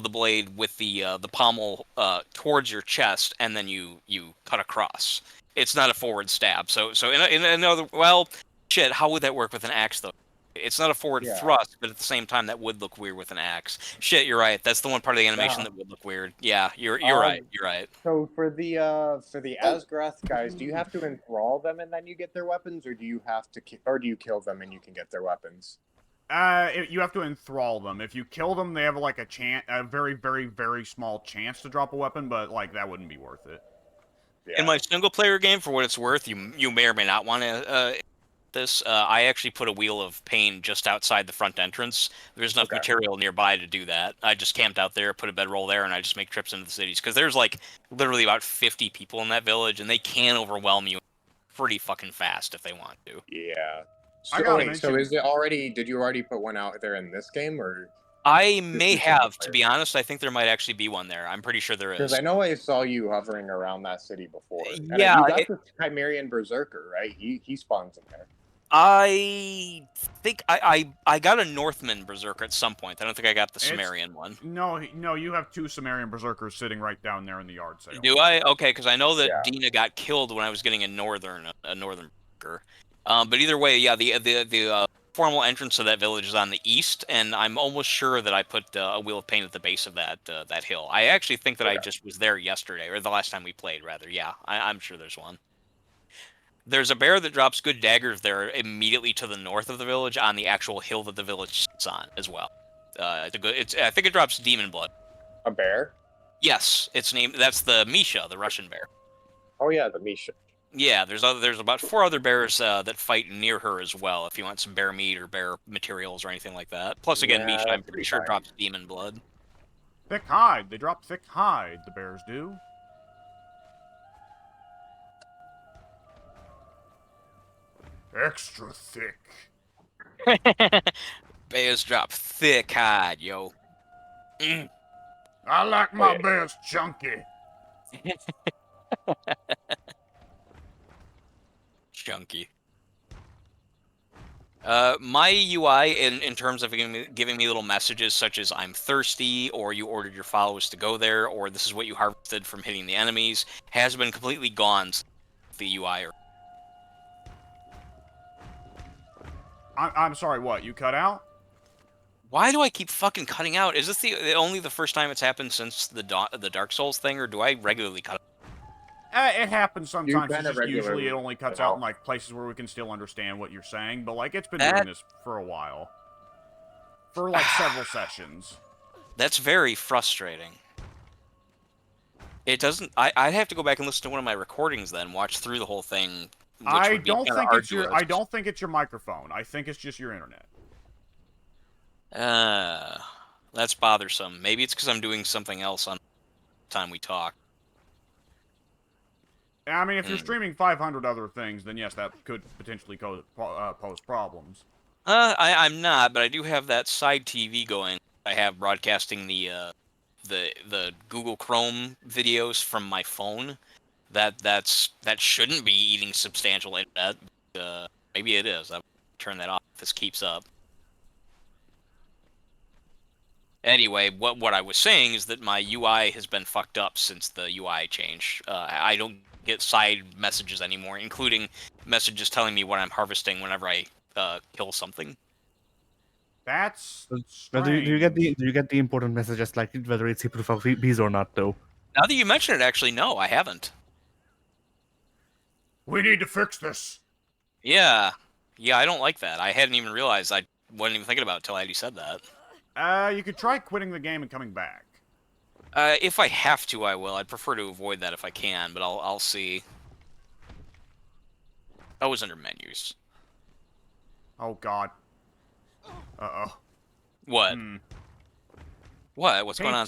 S3: the blade with the pommel towards your chest, and then you cut across. It's not a forward stab. So in another, well, shit. How would that work with an axe though? It's not a forward thrust, but at the same time, that would look weird with an axe. Shit, you're right. That's the one part of the animation that would look weird. Yeah, you're right. You're right.
S1: So for the Asgrath guys, do you have to enthrall them and then you get their weapons, or do you have to or do you kill them and you can get their weapons?
S2: You have to enthrall them. If you kill them, they have like a very, very, very small chance to drop a weapon, but like that wouldn't be worth it.
S3: In my single player game, for what it's worth, you may or may not want to this. I actually put a wheel of pain just outside the front entrance. There's enough material nearby to do that. I just camped out there, put a bedroll there, and I just make trips into the cities because there's like literally about 50 people in that village, and they can overwhelm you pretty fucking fast if they want to.
S1: Yeah.
S2: I
S1: So,
S2: gotta
S1: wait, so
S2: mention-
S1: is it already? Did you already put one out there in this game, or?
S3: I may
S1: is single
S3: have, to be honest. I think there might actually be one there. I'm pretty sure there
S1: Because
S3: is.
S1: I know I saw you hovering around that city before. And
S3: Yeah,
S1: you got the Chimerian Berserker, right? He spawns in there.
S3: I think I got a Northman Berserker at some point. I don't think I got the Sumerian one.
S2: No, you have two Sumerian Berserkers sitting right down there in the yard sale.
S3: Do I? Okay, because I know that Dina got killed when I was getting a northern Berserker. But either way, yeah, the formal entrance to that village is on the east, and I'm almost sure that I put a wheel of pain at the base of that hill. I actually think that I just was there yesterday, or the last time we played, rather. Yeah, I'm sure there's one. There's a bear that drops good daggers there immediately to the north of the village on the actual hill that the village sits on as well. I think it drops demon blood.
S1: A bear?
S3: Yes, it's named. That's the Misha, the Russian bear.
S1: Oh yeah, the Misha.
S3: Yeah, there's about 4 other bears that fight near her as well. If you want some bear meat or bear materials or anything like that. Plus, again, Misha, I'm pretty sure drops demon blood.
S2: Thick hide. They drop thick hide. The bears do. Extra thick.
S3: Bears drop thick hide, yo.
S2: I like my bears chunky.
S3: Chunky. My UI in terms of giving me little messages such as I'm thirsty, or you ordered your followers to go there, or this is what you harvested from hitting the enemies, has been completely gone since the UI.
S2: I'm sorry, what? You cut out?
S3: Why do I keep fucking cutting out? Is this only the first time it's happened since the Dark Souls thing, or do I regularly cut?
S2: It happens
S1: You
S2: sometimes. It's
S1: kind of
S2: just usually it
S1: regularly
S2: only cuts
S1: cut
S2: out
S1: out.
S2: in like places where we can still understand what you're saying. But like it's been
S3: That-
S2: doing this for a while, for like several sessions.
S3: That's very frustrating. It doesn't. I'd have to go back and listen to one of my recordings then, watch through the whole thing, which
S2: I
S3: would be
S2: don't
S3: kind of
S2: think it's
S3: arduous.
S2: your. I don't think it's your microphone. I think it's just your internet.
S3: That's bothersome. Maybe it's because I'm doing something else on the time we talk.
S2: I mean, if you're streaming 500 other things, then yes, that could potentially pose problems.
S3: I'm not, but I do have that side TV going. I have broadcasting the Google Chrome videos from my phone. That shouldn't be eating substantial internet. Maybe it is. I'll turn that off if this keeps up. Anyway, what I was saying is that my UI has been fucked up since the UI change. I don't get side messages anymore, including messages telling me what I'm harvesting whenever I kill something.
S2: That's
S4: Well,
S2: strange.
S4: do you get the important messages like whether it's a proof of peace or not though?
S3: Now that you mention it, actually, no, I haven't.
S2: We need to fix this.
S3: Yeah, I don't like that. I hadn't even realized. I wasn't even thinking about it until Eddie said that.
S2: You could try quitting the game and coming back.
S3: If I have to, I will. I'd prefer to avoid that if I can, but I'll see. I was under menus.
S2: Oh God. Uh-oh.
S3: What? What? What's going on?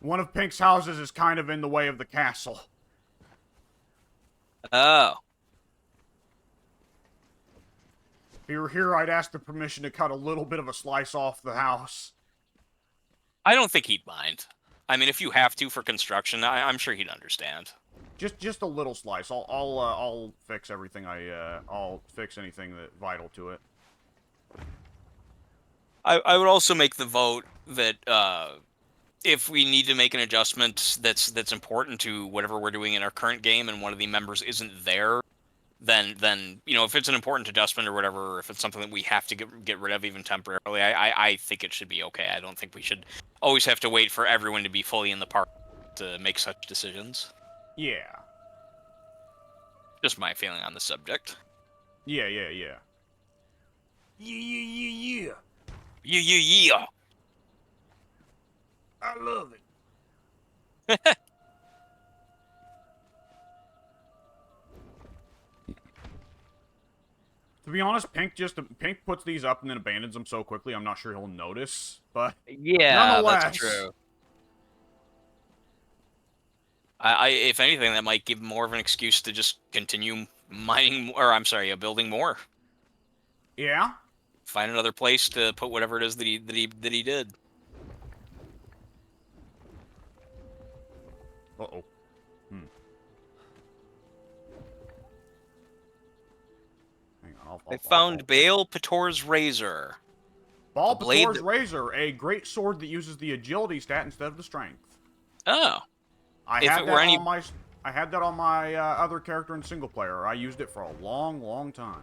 S2: One of Pink's houses is kind of in the way of the castle.
S3: Oh.
S2: If you were here, I'd ask the permission to cut a little bit of a slice off the house.
S3: I don't think he'd mind. I mean, if you have to for construction, I'm sure he'd understand.
S2: Just a little slice. I'll fix everything. I'll fix anything that vital to it.
S3: I would also make the vote that if we need to make an adjustment that's important to whatever we're doing in our current game and one of the members isn't there, then you know, if it's an important adjustment or whatever, or if it's something that we have to get rid of even temporarily, I think it should be okay. I don't think we should always have to wait for everyone to be fully in the park to make such decisions.
S2: Yeah.
S3: Just my feeling on the subject.
S2: Yeah.
S3: Yeah. Yeah.
S2: I love it. To be honest, Pink puts these up and then abandons them so quickly. I'm not sure he'll notice, but
S3: Yeah,
S2: nonetheless,
S3: that's true. I if anything, that might give more of an excuse to just continue mining, or I'm sorry, building more.
S2: Yeah.
S3: Find another place to put whatever it is that he did.
S2: Uh-oh. Hang on,
S3: I found Baal Pator's razor.
S2: Baal
S3: blade
S2: Pator's razor, a great sword that uses the agility stat instead of the strength.
S3: Oh.
S2: I had that on my other character in single player. I used it for a long time.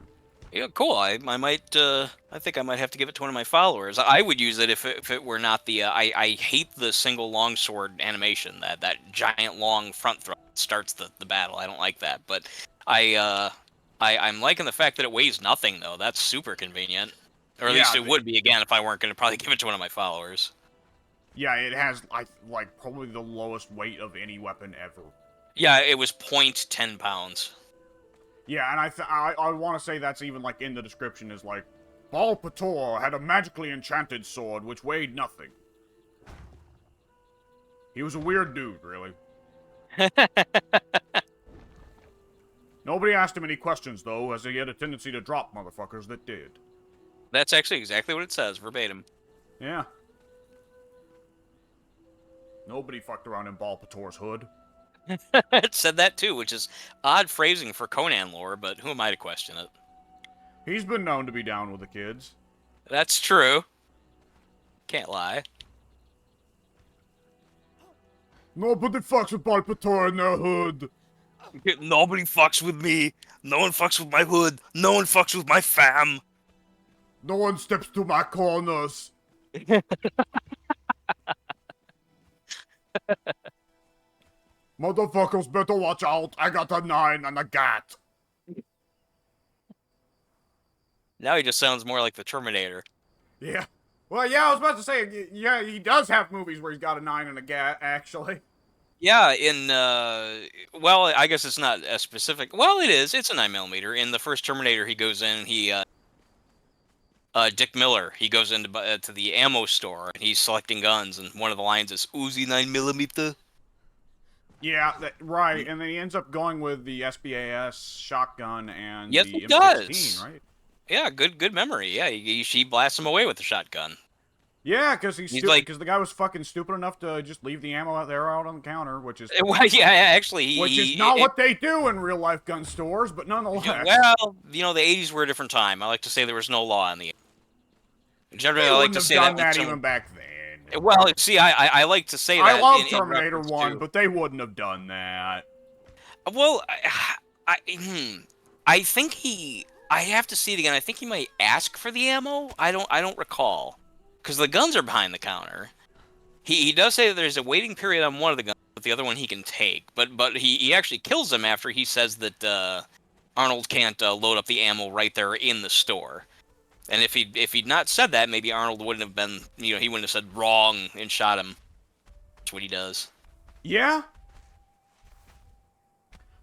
S3: Yeah, cool. I might. I think I might have to give it to one of my followers. I would use it if it were not the. I hate the single longsword animation. That giant long front throw that starts the battle. I don't like that. But I'm liking the fact that it weighs nothing though. That's super convenient. Or at least it would be again if I weren't going to probably give it to one of my followers.
S2: Yeah, it has like probably the lowest weight of any weapon ever.
S3: Yeah, it was 0.10 pounds.
S2: Yeah, and I want to say that's even like in the description is like, Baal Pator had a magically enchanted sword which weighed nothing. He was a weird dude, really. Nobody asked him any questions though, as he had a tendency to drop motherfuckers that did.
S3: That's actually exactly what it says, verbatim.
S2: Yeah. Nobody fucked around in Baal Pator's hood.
S3: It said that too, which is odd phrasing for Conan lore, but who am I to question it?
S2: He's been known to be down with the kids.
S3: That's true. Can't lie.
S2: Nobody fucks with Palpatine in their hood.
S3: Nobody fucks with me. No one fucks with my hood. No one fucks with my fam.
S2: No one steps to my corners. Motherfuckers better watch out. I got a 9 and a gat.
S3: Now he just sounds more like the Terminator.
S2: Yeah. Well, yeah, I was about to say, yeah, he does have movies where he's got a 9 and a gat, actually.
S3: Yeah, well, I guess it's not as specific. Well, it is. It's a 9mm. In the first Terminator, he goes in, Dick Miller, he goes into to the ammo store, and he's selecting guns, and one of the lines is, Uzi 9mm.
S2: Yeah, right, and then he ends up going with the SBAS shotgun and
S3: Yes,
S2: the
S3: he
S2: M16,
S3: does.
S2: right?
S3: Yeah, good memory. Yeah, she blasts him away with the shotgun.
S2: Yeah, because he's stupid.
S3: like-
S2: Because the guy was fucking stupid enough to just leave the ammo out there out on the counter, which is
S3: Well, yeah, actually,
S2: which is not what they do in real life gun stores, but nonetheless.
S3: Well, the 80s were a different time. I like to say there was no law in the. Generally,
S2: They
S3: I like
S2: wouldn't
S3: to
S2: have
S3: say
S2: done
S3: that.
S2: that even back then.
S3: Well, see, I like to say that.
S2: I love
S3: in
S2: Terminator
S3: reference
S2: 1,
S3: to-
S2: but they wouldn't have done that.
S3: Well, I think he. I have to see it again. I think he might ask for the ammo. I don't recall, because the guns are behind the counter. He does say that there's a waiting period on one of the guns, but the other one he can take. But he actually kills him after he says that Arnold can't load up the ammo right there in the store. And if he'd not said that, maybe Arnold wouldn't have been, he wouldn't have said wrong and shot him. That's what he does.
S2: Yeah.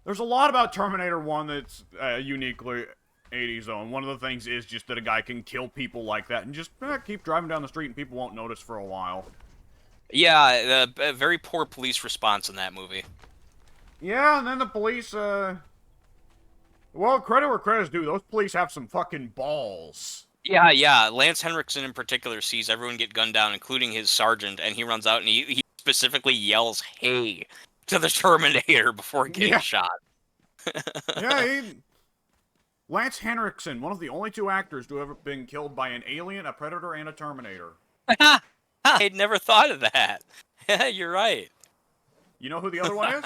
S2: There's a lot about Terminator 1 that's uniquely 80s, though, and one of the things is just that a guy can kill people like that and just keep driving down the street and people won't notice for a while.
S3: Yeah, a very poor police response in that movie.
S2: Yeah, and then the police, well, credit where credit's due, those police have some fucking balls.
S3: Yeah. Lance Henriksen in particular sees everyone get gunned down, including his sergeant, and he runs out and he specifically yells, "Hey!" to the Terminator before getting shot.
S2: Yeah, Lance Henriksen, one of the only 2 actors to ever been killed by an alien, a predator, and a Terminator.
S3: I'd never thought of that. You're right.
S2: You know who the other one is?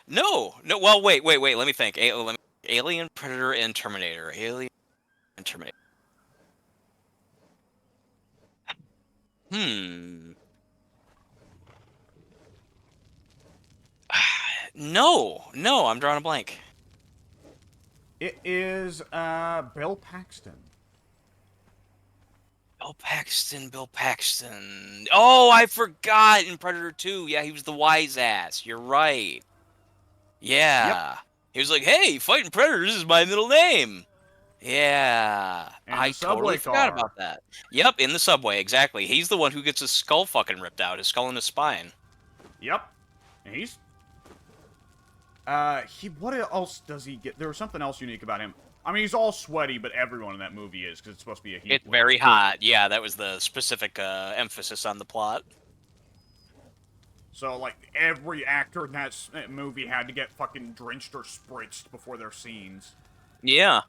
S3: No. Well, wait. Let me think. Alien, Predator, and Terminator. Alien and Terminator. No, I'm drawing a blank.
S2: It is, Bill Paxton.
S3: Bill Paxton. Oh, I forgot in Predator 2. Yeah, he was the wise ass. You're right. Yeah.
S2: Yep.
S3: He was like, "Hey, fighting predators is my middle name." Yeah.
S2: And
S3: I
S2: the subway
S3: totally forgot
S2: car.
S3: about that. Yep, in the subway, exactly. He's the one who gets his skull fucking ripped out, his skull and his spine.
S2: Yep. And he's... what else does he get? There was something else unique about him. I mean, he's all sweaty, but everyone in that movie is, because it's supposed to be a heat
S3: It's
S2: wave.
S3: very hot. Yeah, that was the specific emphasis on the plot.
S2: So, like, every actor in that movie had to get fucking drenched or spritzed before their scenes.
S3: Yeah.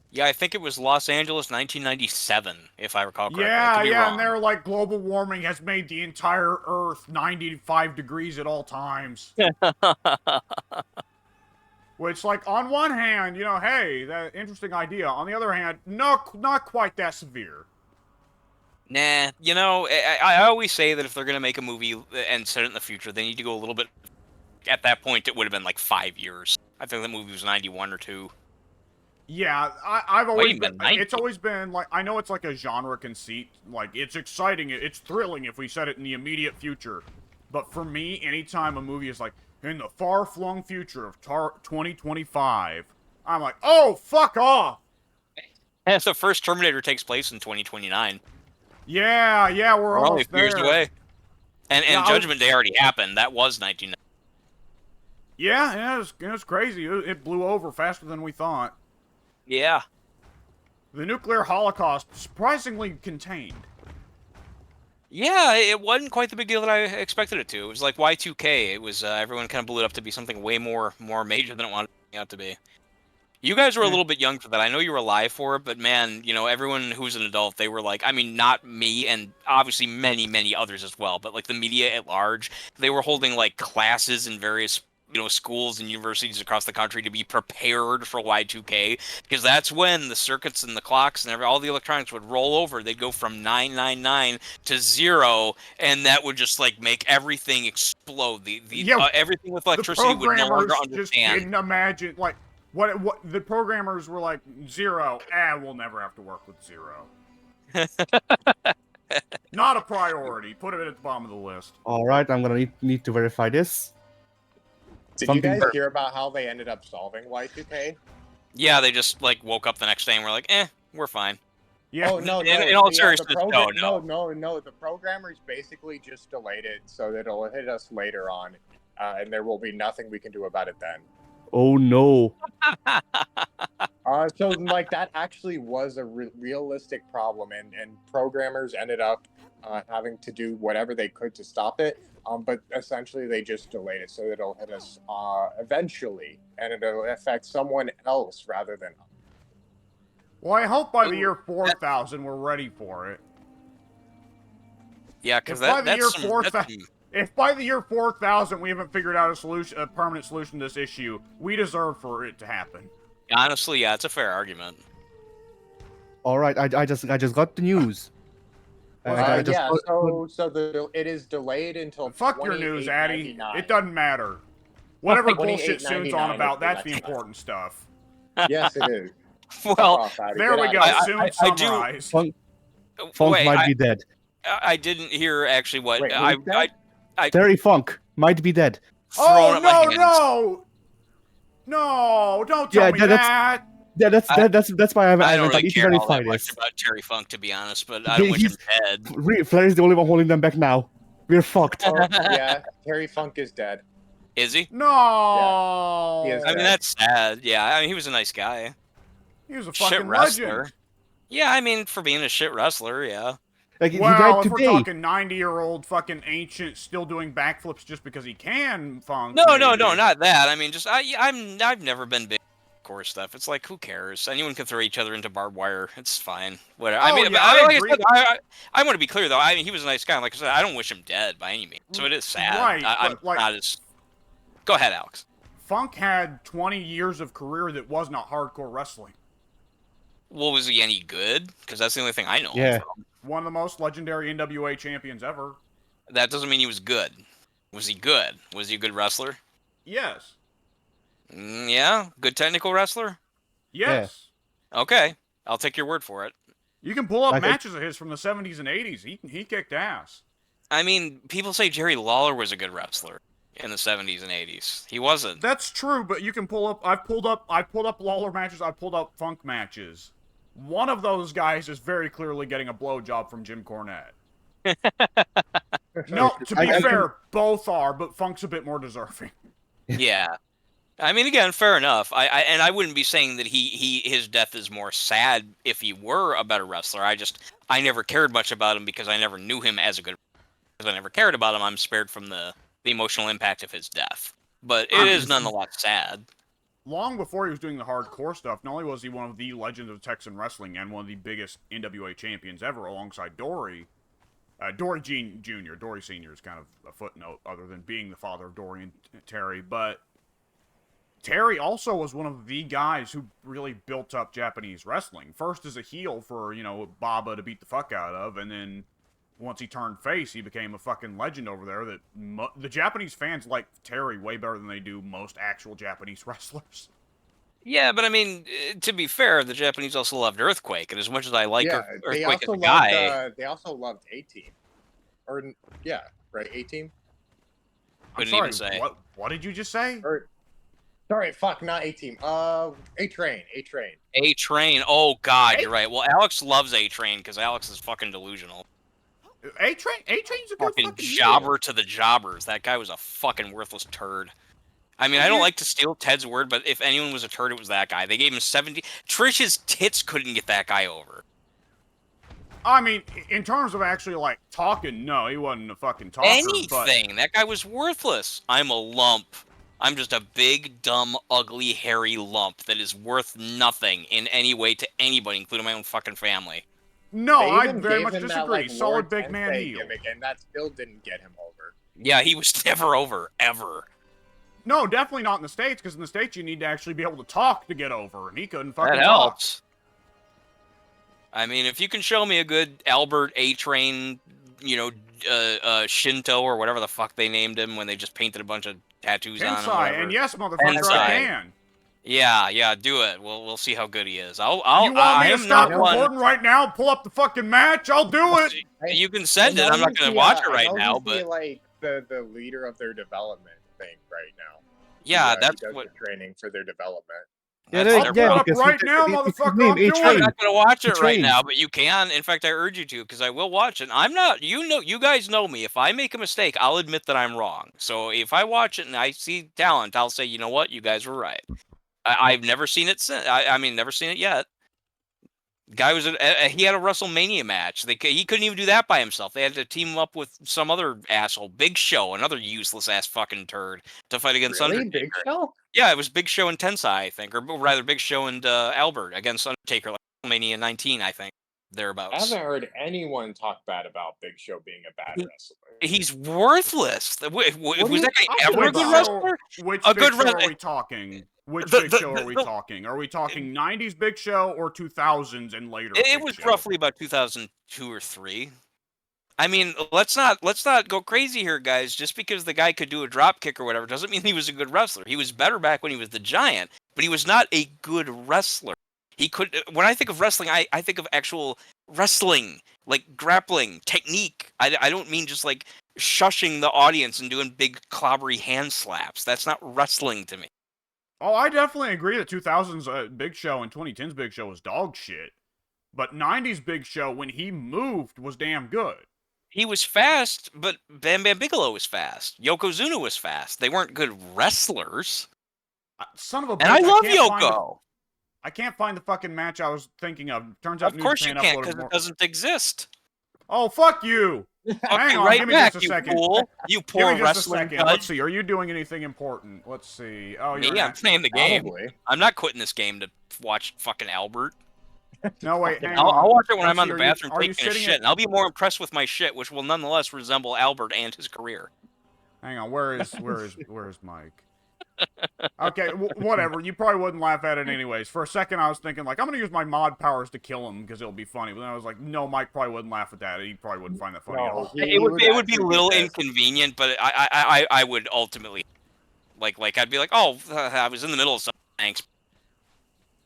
S3: Yeah, I think it was Los Angeles, 1997, if I recall correctly. I could be wrong.
S2: And they're like, global warming has made the entire Earth 95 degrees at all times. Which, like, on one hand, hey, that interesting idea. On the other hand, not quite that severe.
S3: Nah, I always say that if they're going to make a movie and set it in the future, they need to go a little bit... At that point, it would have been like 5 years. I think the movie was 91 or 2.
S2: Yeah, I've always been...
S3: 90.
S2: It's always been, like, I know it's like a genre conceit. Like, it's exciting, it's thrilling if we set it in the immediate future. But for me, anytime a movie is like, in the far-flung future of 2025, I'm like, oh, fuck off!
S3: And the first Terminator takes place in 2029.
S2: Yeah, we're
S3: We're only a
S2: almost
S3: few years
S2: there.
S3: away. And
S2: Yeah,
S3: Judgment Day already happened. That was 1990.
S2: Yeah, it was crazy. It blew over faster than we thought.
S3: Yeah.
S2: The nuclear holocaust, surprisingly contained.
S3: Yeah, it wasn't quite the big deal that I expected it to. It was like Y2K. It was everyone kind of blew it up to be something way more major than it wanted it to be. You guys were a
S2: Yeah.
S3: little bit young for that. I know you were alive for it, but man, everyone who's an adult, they were like, I mean, not me, and obviously many, many others as well, but like the media at large, they were holding like classes in various, schools and universities across the country to be prepared for Y2K, because that's when the circuits and the clocks and all the electronics would roll over. They'd go from 999 to 0, and that would just like make everything explode.
S2: Yeah,
S3: Everything with
S2: the
S3: electricity would no longer
S2: programmers just
S3: understand.
S2: didn't imagine, like, what the programmers were like, 0, we'll never have to work with 0. Not a priority. Put it at the bottom of the list.
S4: All right, I'm gonna need to verify this.
S1: Did
S4: Something-
S1: you guys hear about how they ended up solving Y2K?
S3: Yeah, they just like woke up the next day and were like, we're fine.
S2: Yeah.
S1: Oh no,
S3: In all seriousness,
S1: no. The programmers basically just delayed it so that it'll hit us later on, and there will be nothing we can do about it then.
S4: Oh no.
S1: So like that actually was a realistic problem, and programmers ended up having to do whatever they could to stop it. But essentially they just delayed it so that it'll hit us eventually, and it'll affect someone else rather than us.
S2: Well, I hope by the year 4000 we're ready for it.
S3: Yeah, because
S2: If by the year
S3: that's
S2: 4000 if by the year 4000 we haven't figured out a permanent solution to this issue, we deserve for it to happen.
S3: honestly, yeah, it's a fair argument.
S4: All right, I just got the news. I just-
S1: Yeah, so it is delayed until
S2: Fuck your news, Addy.
S1: 2899.
S2: It doesn't matter. Whatever bullshit Soon's on
S1: 28.99
S2: about, that's the
S1: is the next
S2: important stuff.
S1: Yes, it is.
S3: Well,
S1: Fuck off, Addy.
S2: There
S1: Get
S2: we
S1: out
S2: go.
S1: of here.
S2: Soon
S3: I do-
S2: summarize.
S4: Funk
S3: wait,
S4: might be dead.
S3: I didn't hear actually what
S1: Wait,
S3: I
S1: who's that?
S4: Terry Funk might be dead.
S3: thrown
S2: Oh,
S3: at my
S2: no,
S3: hands.
S2: no! No, don't tell
S4: Yeah,
S2: me
S4: that's-
S2: that!
S4: Yeah, that's why
S3: I don't
S4: I
S3: really
S4: need to
S3: care all
S4: verify
S3: that much
S4: this.
S3: about Terry Funk, to be honest, but I don't wish him dead.
S4: Flair is the only one holding them back now. We're fucked.
S1: Yeah, Terry Funk is dead.
S3: Is he?
S2: No!
S1: He is
S3: I mean,
S1: dead.
S3: that's sad. Yeah, I mean, he was a nice guy.
S2: He was a
S3: Shit
S2: fucking
S3: wrestler.
S2: legend.
S3: Yeah, I mean, for being a shit wrestler, yeah.
S4: Like he
S2: Well,
S4: died
S2: if we're
S4: today.
S2: talking 90-year-old fucking ancient still doing backflips just because he can, Funk.
S3: No,
S2: maybe.
S3: not that. I mean, just I've never been big core stuff. It's like, who cares? Anyone can throw each other into barbed wire. It's fine. Whatever. I
S2: Oh,
S3: mean,
S2: yeah,
S3: but
S2: I
S3: like
S2: agree.
S3: I said, I want to be clear though. I mean, he was a nice guy. Like I said, I don't wish him dead by any means. So it is sad.
S2: Right,
S3: I'm
S2: but, like-
S3: not as. Go ahead, Alex.
S2: Funk had 20 years of career that was not hardcore wrestling.
S3: Well, was he any good? Because that's the only thing I know. him
S4: Yeah.
S3: from.
S2: One of the most legendary NWA champions ever.
S3: That doesn't mean he was good. Was he good? Was he a good wrestler?
S2: Yes.
S3: Yeah, good technical wrestler.
S2: Yes.
S3: Okay, I'll take your word for it.
S2: You can pull up
S4: Like,
S2: matches of his from the 70s and 80s. He kicked ass.
S3: I mean, people say Jerry Lawler was a good wrestler in the 70s and 80s. He wasn't.
S2: That's true, but you can pull up. I've pulled up Lawler matches. I've pulled up Funk matches. One of those guys is very clearly getting a blowjob from Jim Cornette. No, to be
S4: I
S2: fair, both are, but Funk's a bit more deserving.
S3: Yeah. I mean, again, fair enough. I wouldn't be saying that his death is more sad if he were a better wrestler. I never cared much about him because I never knew him as a good. Because I never cared about him, I'm spared from the emotional impact of his death. But it is nonetheless sad.
S2: Long before he was doing the hardcore stuff, not only was he one of the legends of Texan wrestling and one of the biggest NWA champions ever, alongside Dory. Dory Jr. Dory Sr. is kind of a footnote, other than being the father of Dory and Terry. But Terry also was one of the guys who really built up Japanese wrestling. First as a heel for, Baba to beat the fuck out of, and then once he turned face, he became a fucking legend over there that the Japanese fans like Terry way better than they do most actual Japanese wrestlers.
S3: Yeah, but I mean, to be fair, the Japanese also loved Earthquake, and as much as I like
S1: Yeah, they
S3: Earthquake as
S1: also
S3: a guy,
S1: loved. They also loved A-Team, or yeah, right, A-Team.
S2: I'm
S3: Couldn't
S2: sorry,
S3: even say.
S2: what did you just say?
S1: Or sorry, fuck, not A-Team. A-Train.
S3: A-Train. Oh God, you're right. Well, Alex loves A-Train because Alex is fucking delusional.
S2: A-Train's a good
S3: Fucking
S2: fucking
S3: jobber to the jobbers. That guy was a fucking worthless turd. I mean, I don't like to steal Ted's word, but if anyone was a turd, it was that guy. They gave him 70. Trish's tits couldn't get that guy over.
S2: I mean, in terms of actually, like, talking, no, he wasn't a fucking talker, but...
S3: Anything. That guy was worthless. I'm a lump. I'm just a big, dumb, ugly, hairy lump that is worth nothing in any way to anybody, including my own fucking family.
S2: No,
S1: They
S2: I
S1: even
S2: very
S1: gave
S2: much
S1: him that
S2: disagree.
S1: like
S2: Solid
S1: Lord
S2: big man
S1: Tensei
S2: heel.
S1: gimmick, and that still didn't get him over.
S3: Yeah, he was never over, ever.
S2: No, definitely not in the States, because in the States you need to actually be able to talk to get over, and he couldn't fucking
S3: That
S2: talk.
S3: helps. I mean, if you can show me a good Albert A. Train, Shinto or whatever the fuck they named him when they just painted a bunch of tattoos on him.
S2: Tensai,
S3: Whatever.
S2: and yes, motherfucker,
S3: Tensai.
S2: I can.
S3: Yeah, do it. We'll see how good he is.
S2: You want me to stop recording right now? Pull up the fucking match? I'll do it.
S3: You can send it. I'm not going to watch it right now, but
S1: like the leader of their development thing right now.
S3: Yeah,
S1: that's
S3: what
S1: the training for their development.
S2: I'll pull it up right now, motherfucker. I'm doing it.
S3: I'm not going to watch it right now, but you can. In fact, I urge you to, because I will watch it. I'm not. You guys know me. If I make a mistake, I'll admit that I'm wrong. So if I watch it and I see talent, I'll say, you know what, you guys were right. I've never seen it since. I mean, never seen it yet. Guy was he had a WrestleMania match. He couldn't even do that by himself. They had to team him up with some other asshole, Big Show, another useless ass fucking turd, to fight against Undertaker.
S1: Big Show?
S3: Yeah, it was Big Show and Tensai, I think, or rather Big Show and Albert against Undertaker, like WrestleMania 19, I think, thereabouts.
S1: I haven't heard anyone talk bad about Big Show being a bad wrestler.
S3: He's worthless. Was that guy
S2: ever
S3: a good wrestler?
S2: Which Big Show are we talking? Which Big Show are we talking? Are we talking 90s Big Show or 2000s and later?
S3: It was roughly about 2002 or 3. I mean, let's not go crazy here, guys. Just because the guy could do a drop kick or whatever doesn't mean he was a good wrestler. He was better back when he was the Giant, but he was not a good wrestler. He could. When I think of wrestling, I think of actual wrestling, like grappling technique. I don't mean just like shushing the audience and doing big clobbery hand slaps. That's not wrestling to me.
S2: Oh, I definitely agree that 2000s Big Show and 2010s Big Show was dog shit. But 90s Big Show, when he moved, was damn good.
S3: He was fast, but Bam Bam Bigelow was fast. Yokozuna was fast. They weren't good wrestlers.
S2: Son of a bitch.
S3: And I love Yoko.
S2: I can't find the fucking match I was thinking of. Turns out
S3: of course you can't, because it doesn't exist.
S2: Oh, fuck you. Hang on,
S3: right
S2: give me
S3: back,
S2: just a second.
S3: Fool. You poor wrestling.
S2: Let's see. Are you doing anything important? Let's see. Oh,
S3: yeah, I'm playing the game. Probably. I'm not quitting this game to watch fucking Albert.
S2: No, wait, hang
S3: on. I'll watch it when
S2: Let's
S3: I'm on the bathroom taking a shit, and I'll be more impressed with my shit, which will nonetheless resemble Albert and his career.
S2: Hang on, where is Mike? Okay, whatever. You probably wouldn't laugh at it anyways. For a second, I was thinking, like, I'm going to use my mod powers to kill him because it'll be funny. But then I was like, no, Mike probably wouldn't laugh at that. He probably wouldn't find that funny at all.
S3: It would be a little inconvenient, but I would ultimately, like I'd be like, oh, I was in the middle of something. Thanks.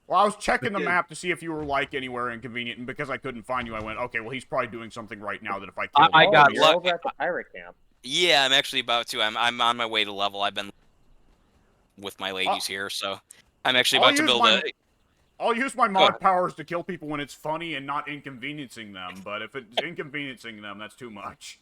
S2: Well, I was checking the map to see if you were, like, anywhere inconvenient, and because I couldn't find you, I went, okay, well, he's probably doing something right now that if I kill him...
S3: I got
S1: luck. Over at the pirate camp.
S3: Yeah, I'm actually about to. I'm on my way to level. I've been with my ladies here, so I'm actually about to build a...
S2: I'll use my mod powers to kill people when it's funny and not inconveniencing them, but if it's inconveniencing them, that's too much.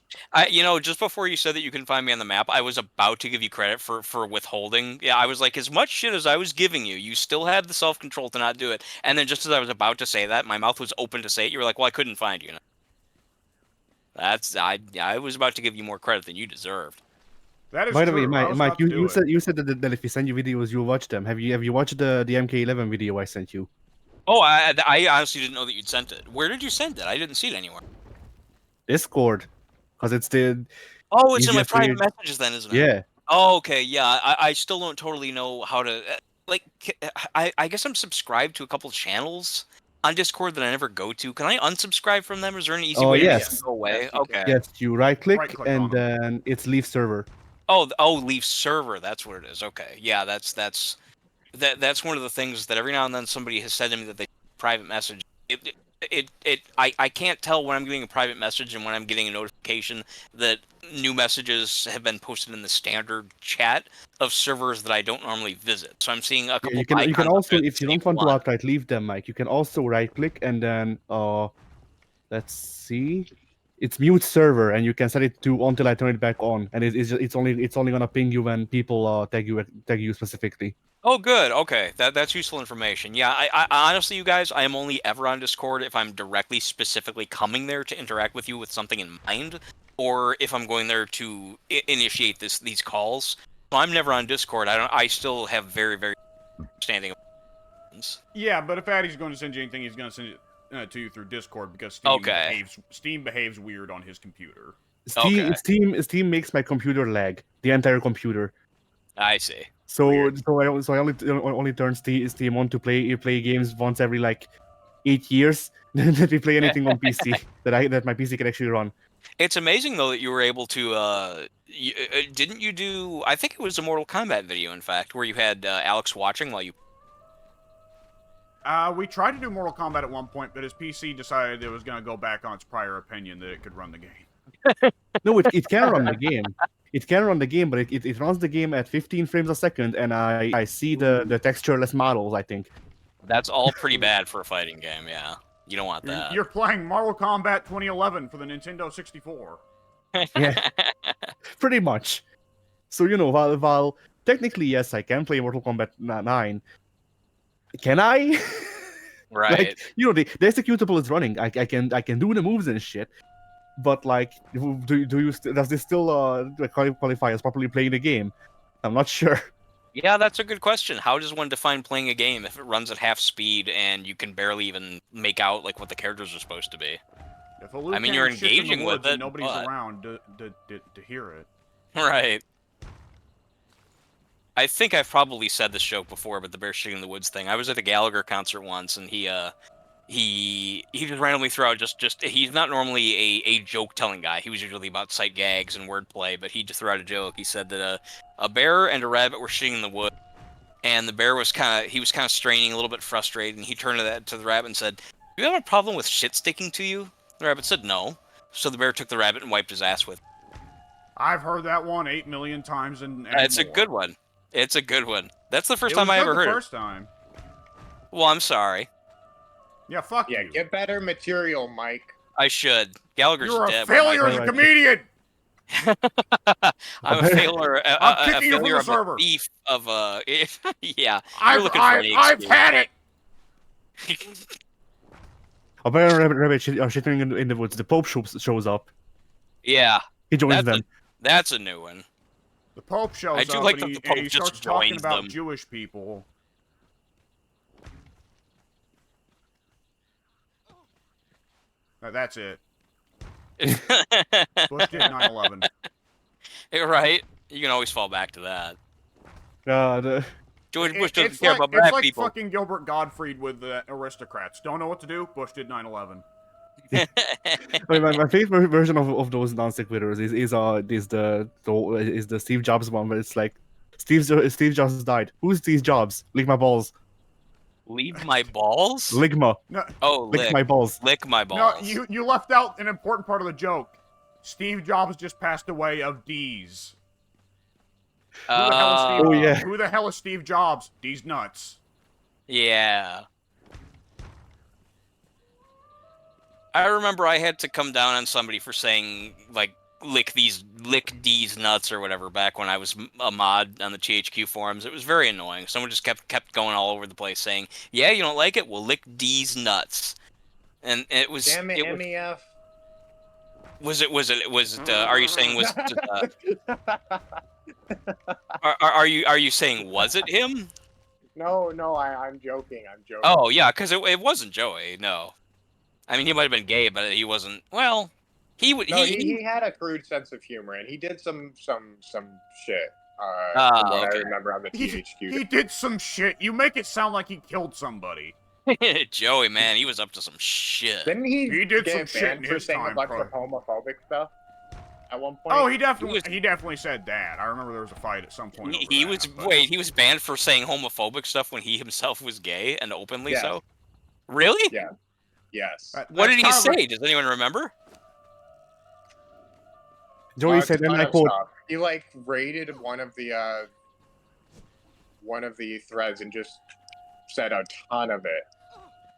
S3: Just before you said that you can find me on the map, I was about to give you credit for withholding. Yeah, I was like, as much shit as I was giving you, you still had the self-control to not do it. And then just as I was about to say that, my mouth was open to say it, you were like, well, I couldn't find you. I was about to give you more credit than you deserved.
S2: That is
S4: By the
S2: true.
S4: way, Mike, you said that if we send you videos, you'll watch them. Have you watched the MK11 video I sent you?
S3: Oh, I honestly didn't know that you'd sent it. Where did you send it? I didn't see it anywhere.
S4: Discord, because it's the.
S3: Oh, it's in my private messages then, isn't it?
S4: Yeah.
S3: Oh, okay. Yeah, I still don't totally know how to I guess I'm subscribed to a couple channels on Discord that I never go to. Can I unsubscribe from them? Is there an easy way to go away?
S1: Yes,
S3: okay.
S4: Yes, you right-click and then it's leave server.
S3: Oh, leave server. That's what it is. Okay. Yeah, that's one of the things that every now and then somebody has said to me that they private message. I can't tell when I'm getting a private message and when I'm getting a notification that new messages have been posted in the standard chat of servers that I don't normally visit. So I'm seeing a couple.
S4: You can also, if you don't want to outright leave them, Mike, you can also right-click and then let's see. It's mute server, and you can set it to until I turn it back on, and it's only gonna ping you when people tag you specifically.
S3: Oh, good. Okay, that's useful information. Yeah, I honestly, you guys, I am only ever on Discord if I'm directly, specifically coming there to interact with you with something in mind, or if I'm going there to initiate these calls. I'm never on Discord. I still have very, very understanding of things.
S2: Yeah, but if Addy's going to send you anything, he's going to send it to you through Discord because
S3: Okay.
S2: Steam behaves weird on his computer.
S3: Okay.
S4: Steam makes my computer lag, the entire computer.
S3: I see.
S4: So
S2: Weird.
S4: I only turn Steam on to play games once every like 8 years. That we play anything on PC that my PC can actually run.
S3: It's amazing though that you were able to. Didn't you do? I think it was a Mortal Kombat video, in fact, where you had Alex watching while you.
S2: We tried to do Mortal Kombat at one point, but his PC decided it was going to go back on its prior opinion that it could run the game.
S4: No, it can run the game. It can run the game, but it runs the game at 15 frames a second, and I see the textureless models, I think.
S3: That's all pretty bad for a fighting game. Yeah, you don't want that.
S2: You're playing Mortal Kombat 2011 for the Nintendo 64.
S4: Yeah, pretty much. So, while technically, yes, I can play Mortal Kombat 9, can I?
S3: Right.
S4: Like, the executable is running. I can do the moves and shit. But like, does this still qualify as properly playing the game? I'm not sure.
S3: Yeah, that's a good question. How does one define playing a game if it runs at half speed and you can barely even make out like what the characters are supposed to be?
S2: If a Liu
S3: I mean,
S2: Kang
S3: you're
S2: shits in the
S3: engaging with
S2: woods and
S3: it,
S2: nobody's
S3: but-
S2: around to hear it.
S3: Right. I think I've probably said this joke before, but the bear shitting in the woods thing. I was at a Gallagher concert once, and he just randomly threw out just he's not normally a joke telling guy. He was usually about sight gags and wordplay, but he just threw out a joke. He said that a bear and a rabbit were shitting in the wood, and the bear was kind of straining, a little bit frustrated, and he turned to the rabbit and said, "Do you have a problem with shit sticking to you?" The rabbit said no. So the bear took the rabbit and wiped his ass with it.
S2: I've heard that one 8 million times and
S3: It's a
S2: more.
S3: good one. It's a good one. That's the first
S2: It
S3: time
S2: was
S3: I
S2: good
S3: ever
S2: the
S3: heard it.
S2: first time.
S3: Well, I'm sorry.
S2: Yeah, fuck
S1: Yeah,
S2: you.
S1: get better material, Mike.
S3: I should. Gallagher's
S2: You're a
S3: dead.
S2: failure as a
S4: Alright.
S2: comedian!
S3: I'm a failure.
S2: I'm
S3: A
S2: kicking you from
S3: failure
S2: the
S3: of
S2: server.
S3: a thief of yeah.
S2: I've
S3: looking for any
S2: I've
S3: excuse.
S2: had it!
S4: A bear and rabbit are shitting in the woods. The Pope shows up.
S3: Yeah,
S4: He joins
S3: that's
S4: them.
S3: that's a new one.
S2: The Pope shows
S3: I do
S2: up
S3: like
S2: and
S3: that
S2: he,
S3: the Pope
S2: and he
S3: just
S2: starts talking
S3: joins
S2: about
S3: them.
S2: Jewish people. That's it. Bush did 9/11.
S3: Right? You can always fall back to that.
S4: The
S3: George Bush doesn't
S2: It's
S3: care
S2: like,
S3: about
S2: it's
S3: black
S2: like
S3: people.
S2: fucking Gilbert Gottfried with the aristocrats. Don't know what to do? Bush did 9/11.
S4: my favorite version of those non sequiturs is the Steve Jobs one, where it's like Steve Jobs died. Who's Steve Jobs? Lick my balls.
S3: Leave my balls?
S4: Ligma.
S2: No,
S3: Oh,
S4: Lick my balls.
S3: Lick my
S2: no,
S3: balls.
S2: you left out an important part of the joke. Steve Jobs just passed away of D's. Who the hell is Steve?
S4: Oh, yeah.
S2: Who the hell is Steve Jobs? D's nuts.
S3: Yeah. I remember I had to come down on somebody for saying, like, lick D's nuts or whatever back when I was a mod on the THQ forums. It was very annoying. Someone just kept going all over the place saying, yeah, you don't like it? Well, lick D's nuts. And it was...
S1: Damn it,
S3: was,
S1: MEF.
S3: are you saying are you saying was it him?
S1: No, I'm joking. I'm joking.
S3: Oh, yeah, because it wasn't Joey, no. I mean, he might have been gay, but he wasn't. Well, he would.
S1: No, he had a crude sense of humor, and he did some shit. From what
S3: okay.
S1: I remember on the THQ.
S2: He did some shit. You make it sound like he killed somebody.
S3: Joey, man, he was up to some shit.
S1: Didn't he
S2: did
S1: get
S2: some shit
S1: banned
S2: in
S1: for
S2: his
S1: saying
S2: time,
S1: a bunch
S2: bro.
S1: of homophobic stuff at one point?
S2: Oh, he definitely said that. I remember there was a fight at some point.
S3: He
S2: over
S3: was
S2: that, but-
S3: wait, he was banned for saying homophobic stuff when he himself was gay and openly
S1: Yeah.
S3: so. Really?
S1: Yeah. Yes.
S3: What
S2: That's
S3: did he
S2: kinda
S3: say?
S2: like-
S3: Does anyone remember?
S4: Joey said, and I quote,
S1: He like raided one of the threads and just said a ton of it,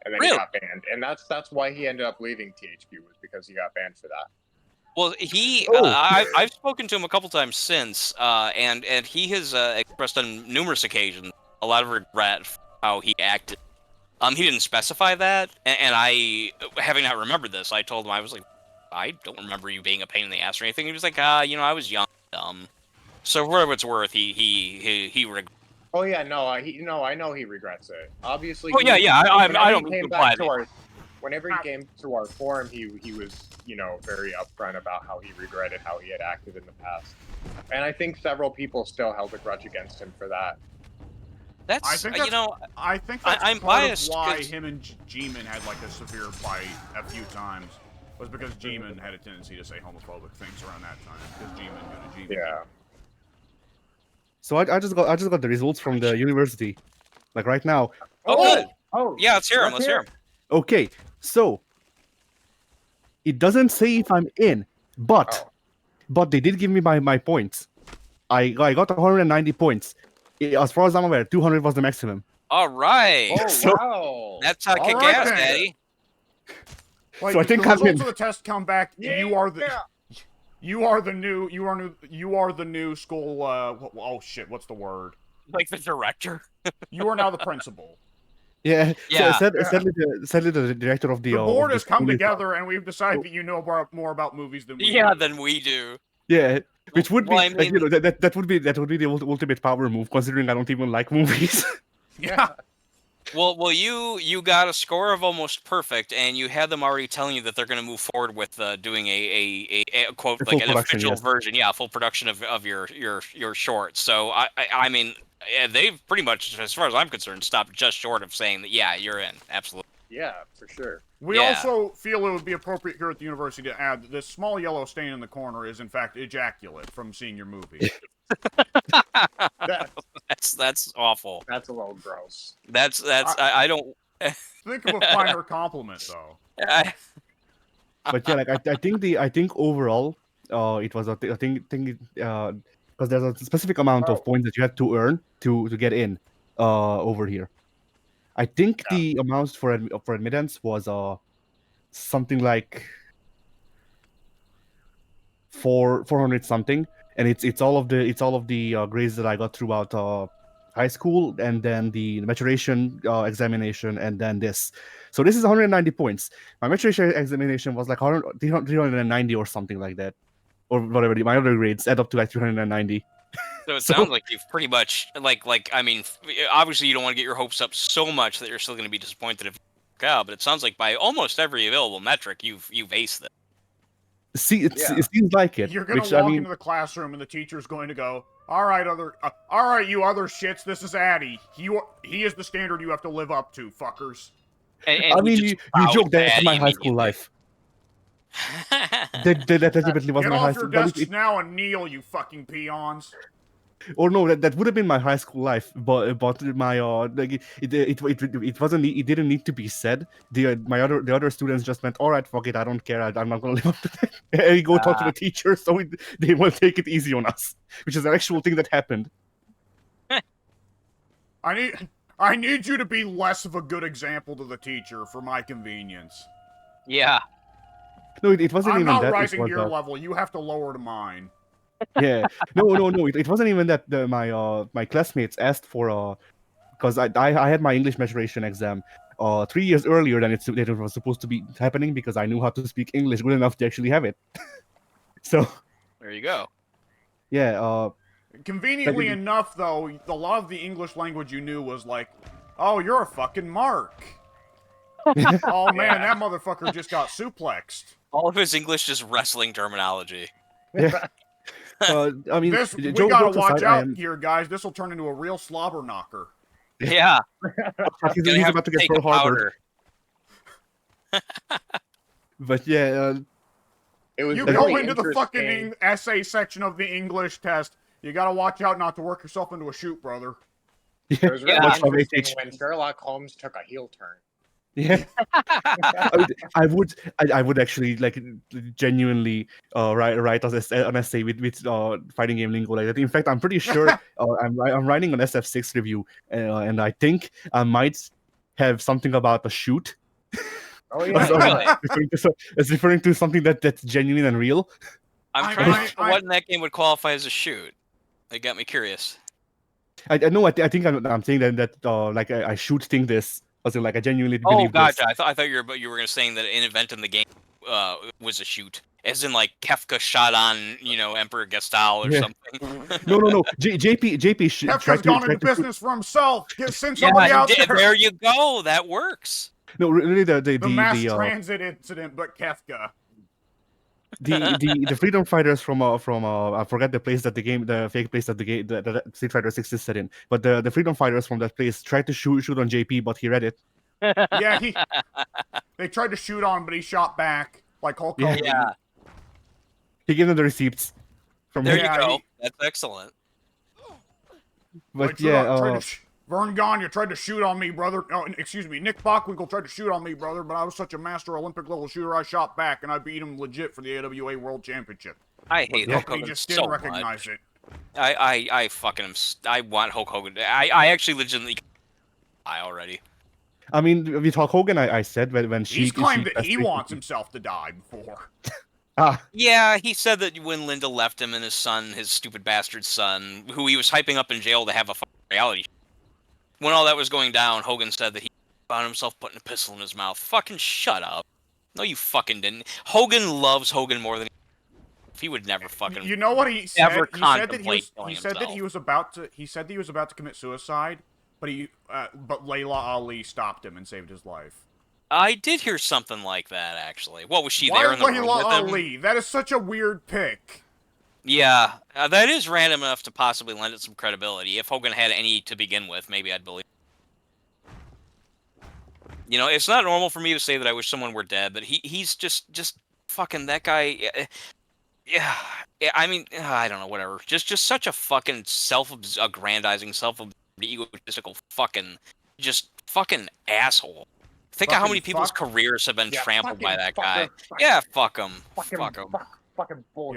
S1: and then
S3: Really?
S1: he got banned. And that's why he ended up leaving THQ, was because he got banned for that.
S3: Well, he
S4: Oh.
S3: I've spoken to him a couple times since, and he has expressed on numerous occasions a lot of regret for how he acted. He didn't specify that, and I, having not remembered this, I told him, I was like, I don't remember you being a pain in the ass or anything. He was like, I was young, dumb. So for whatever it's worth, he
S1: Oh yeah, no, I know he regrets it. Obviously.
S3: Oh yeah, I don't mean to
S1: came
S3: imply
S1: back to
S3: that.
S1: our, whenever he came to our forum, he was very upfront about how he regretted how he had acted in the past, and I think several people still held a grudge against him for that.
S3: That's,
S2: I think that's
S3: I'm
S2: part
S3: biased
S2: of why
S3: 'cause-
S2: him and G-Man had like a severe fight a few times. Was because G-Man had a tendency to say homophobic things around that time. Because G-Man did a G-Man.
S1: Yeah.
S4: So I just got the results from the university, like right now.
S3: Oh, good.
S1: Oh
S3: Yeah, let's hear him. Let's hear him.
S4: Okay, so it doesn't say if I'm in, but they did give me my points. I got 190 points. As far as I'm aware, 200 was the maximum.
S3: All right.
S1: Oh
S4: So-
S1: wow.
S3: That's how to kick
S2: Alright
S3: ass,
S2: then.
S3: Daddy.
S2: Like,
S4: So I think
S2: the
S4: I'm
S2: results
S4: in.
S2: of the test come back. You are the new school. Oh shit! What's the word?
S3: Like the director.
S2: You are now the principal.
S4: Yeah.
S3: Yeah.
S4: So sadly, the director of the
S2: The board
S4: of the
S2: has come
S4: school is-
S2: together, and we've decided that you know more about movies than we
S3: Yeah,
S2: do.
S3: than we do.
S4: Yeah, which would
S3: Well,
S4: be
S3: I
S4: like,
S3: mean-
S4: that would be the ultimate power move, considering I don't even like movies.
S2: Yeah.
S3: Well, you got a score of almost perfect, and you had them already telling you that they're going to move forward with doing a quote
S4: A
S3: like
S4: full
S3: an
S4: production,
S3: official
S4: yes.
S3: version, yeah, full production of your short. So I mean, they've pretty much, as far as I'm concerned, stopped just short of saying that yeah, you're in, absolutely.
S1: Yeah, for sure.
S2: We
S3: Yeah.
S2: also feel it would be appropriate here at the university to add that this small yellow stain in the corner is in fact ejaculate from seeing your movie.
S3: That's awful.
S1: That's a little gross.
S3: I don't.
S2: Think of a finer compliment, though.
S4: But yeah, like I think overall, it was a thing because there's a specific amount of points that you have to earn to get in over here. I think the amounts for admittance was something like 400 something, and it's all of the grades that I got throughout high school, and then the maturation examination, and then this. So this is 190 points. My maturation examination was like 390 or something like that, or whatever. My other grades add up to like 390.
S3: So it
S4: So-
S3: sounds like you've pretty much like I mean, obviously you don't want to get your hopes up so much that you're still going to be disappointed if you work out, but it sounds like by almost every available metric you've aced it.
S4: See, it seems like it.
S2: You're gonna
S4: which,
S2: walk
S4: I mean,
S2: into the classroom and the teacher's going to go, all right, you other shits, this is Addy. He is the standard you have to live up to, fuckers.
S3: And
S4: I mean, you joke that's my high school life. That definitely was
S2: Get
S4: my high
S2: off
S4: school.
S2: your desks now and kneel, you fucking peons.
S4: Or no, that would have been my high school life, but my like it wasn't. It didn't need to be said. The other students just went, all right, fuck it, I don't care. I'm not gonna live up to that. And we go talk to the teacher, so they will take it easy on us, which is an actual thing that happened.
S2: I need you to be less of a good example to the teacher for my convenience.
S3: Yeah.
S4: No, it wasn't
S2: I'm
S4: even
S2: not
S4: that.
S2: rising
S4: it was,
S2: to your level. You have to lower to mine.
S4: Yeah. No. It wasn't even that. My classmates asked for because I had my English maturation exam 3 years earlier than it was supposed to be happening, because I knew how to speak English good enough to actually have it. So
S3: There you go.
S4: yeah.
S2: Conveniently enough, though, a lot of the English language you knew was like, oh, you're a fucking mark. Oh man, that motherfucker just got suplexed.
S3: All of his English is wrestling terminology.
S4: Yeah. I mean,
S2: We
S4: jokes
S2: gotta watch
S4: aside,
S2: out here, guys. This will turn into a real slobber knocker.
S3: Yeah.
S4: He's
S3: Gonna have
S4: about to get
S3: take
S4: Pearl
S3: a
S4: Harbor.
S3: powder.
S4: But yeah,
S1: It was
S2: You
S1: very
S2: go into the
S1: interesting.
S2: fucking essay section of the English test. You gotta watch out not to work yourself into a shoot, brother.
S1: It was really
S3: Yeah.
S1: interesting when Sherlock Holmes took a heel turn.
S4: yeah. I would actually like genuinely write an essay with fighting game lingo like that. In fact, I'm pretty sure I'm writing an SF6 review, and I think I might have something about a shoot.
S1: Oh
S3: yeah. Really?
S4: It's referring to something that's genuine and real.
S3: I'm trying to think what in that game would qualify as a shoot. It got me curious.
S4: I know. I think I'm saying that like I should think this. As in, like I genuinely
S3: Oh,
S4: believe
S3: gotcha.
S4: this.
S3: I thought you were saying that an event in the game was a shoot, As in, like, Kefka shot on, Emperor Gestal or
S4: Yeah.
S3: something.
S4: No. JP
S2: Kefka's gone into business for himself. Send
S3: Yeah,
S2: somebody
S3: he
S2: out
S3: did.
S2: there.
S3: There you go. That works.
S4: No, really,
S2: The mass transit incident, but Kefka.
S4: the freedom fighters from I forget the place that the fake place that the game the Street Fighter 6 is set in, but the freedom fighters from that place tried to shoot on JP, but he read it.
S2: Yeah, they tried to shoot on him, but he shot back like Hulk Hogan.
S3: Yeah.
S4: He gave them the receipts from
S3: There
S4: him.
S3: you go. That's excellent.
S4: But yeah,
S2: Vern Gagne tried to shoot on me, brother. Oh, excuse me, Nick Bockwinkel tried to shoot on me, brother, but I was such a master Olympic level shooter, I shot back and I beat him legit for the AWA World Championship.
S3: I hate Hulk Hogan
S2: He just
S3: so
S2: didn't recognize
S3: much.
S2: it.
S3: I fucking I want Hulk Hogan. I actually legitimately already.
S4: I mean, with Hulk Hogan, I said when
S2: he's claimed that he wants himself to die before.
S3: Yeah, he said that when Linda left him and his son, his stupid bastard son, who he was hyping up in jail to have a reality show. When all that was going down, Hogan said that he found himself putting a pistol in his mouth. Fucking shut up. No, you fucking didn't. Hogan loves Hogan more than he would never fucking.
S2: You know what he said?
S3: Ever
S2: He said that he was about to commit suicide, but but Layla Ali stopped him and saved his life.
S3: I did hear something like that, actually. What, was she
S2: Why
S3: there in the room
S2: Layla
S3: with
S2: Ali?
S3: him?
S2: That is such a weird pick.
S3: Yeah, that is random enough to possibly lend it some credibility. If Hogan had any to begin with, maybe I'd believe. It's not normal for me to say that I wish someone were dead, but he's just fucking that guy. Yeah, I mean, I don't know, whatever. Just such a fucking self-aggrandizing, egotistical fucking asshole. Think of how many people's careers have been trampled by that guy. Yeah, fuck him. Fuck him.
S1: Fucking bull.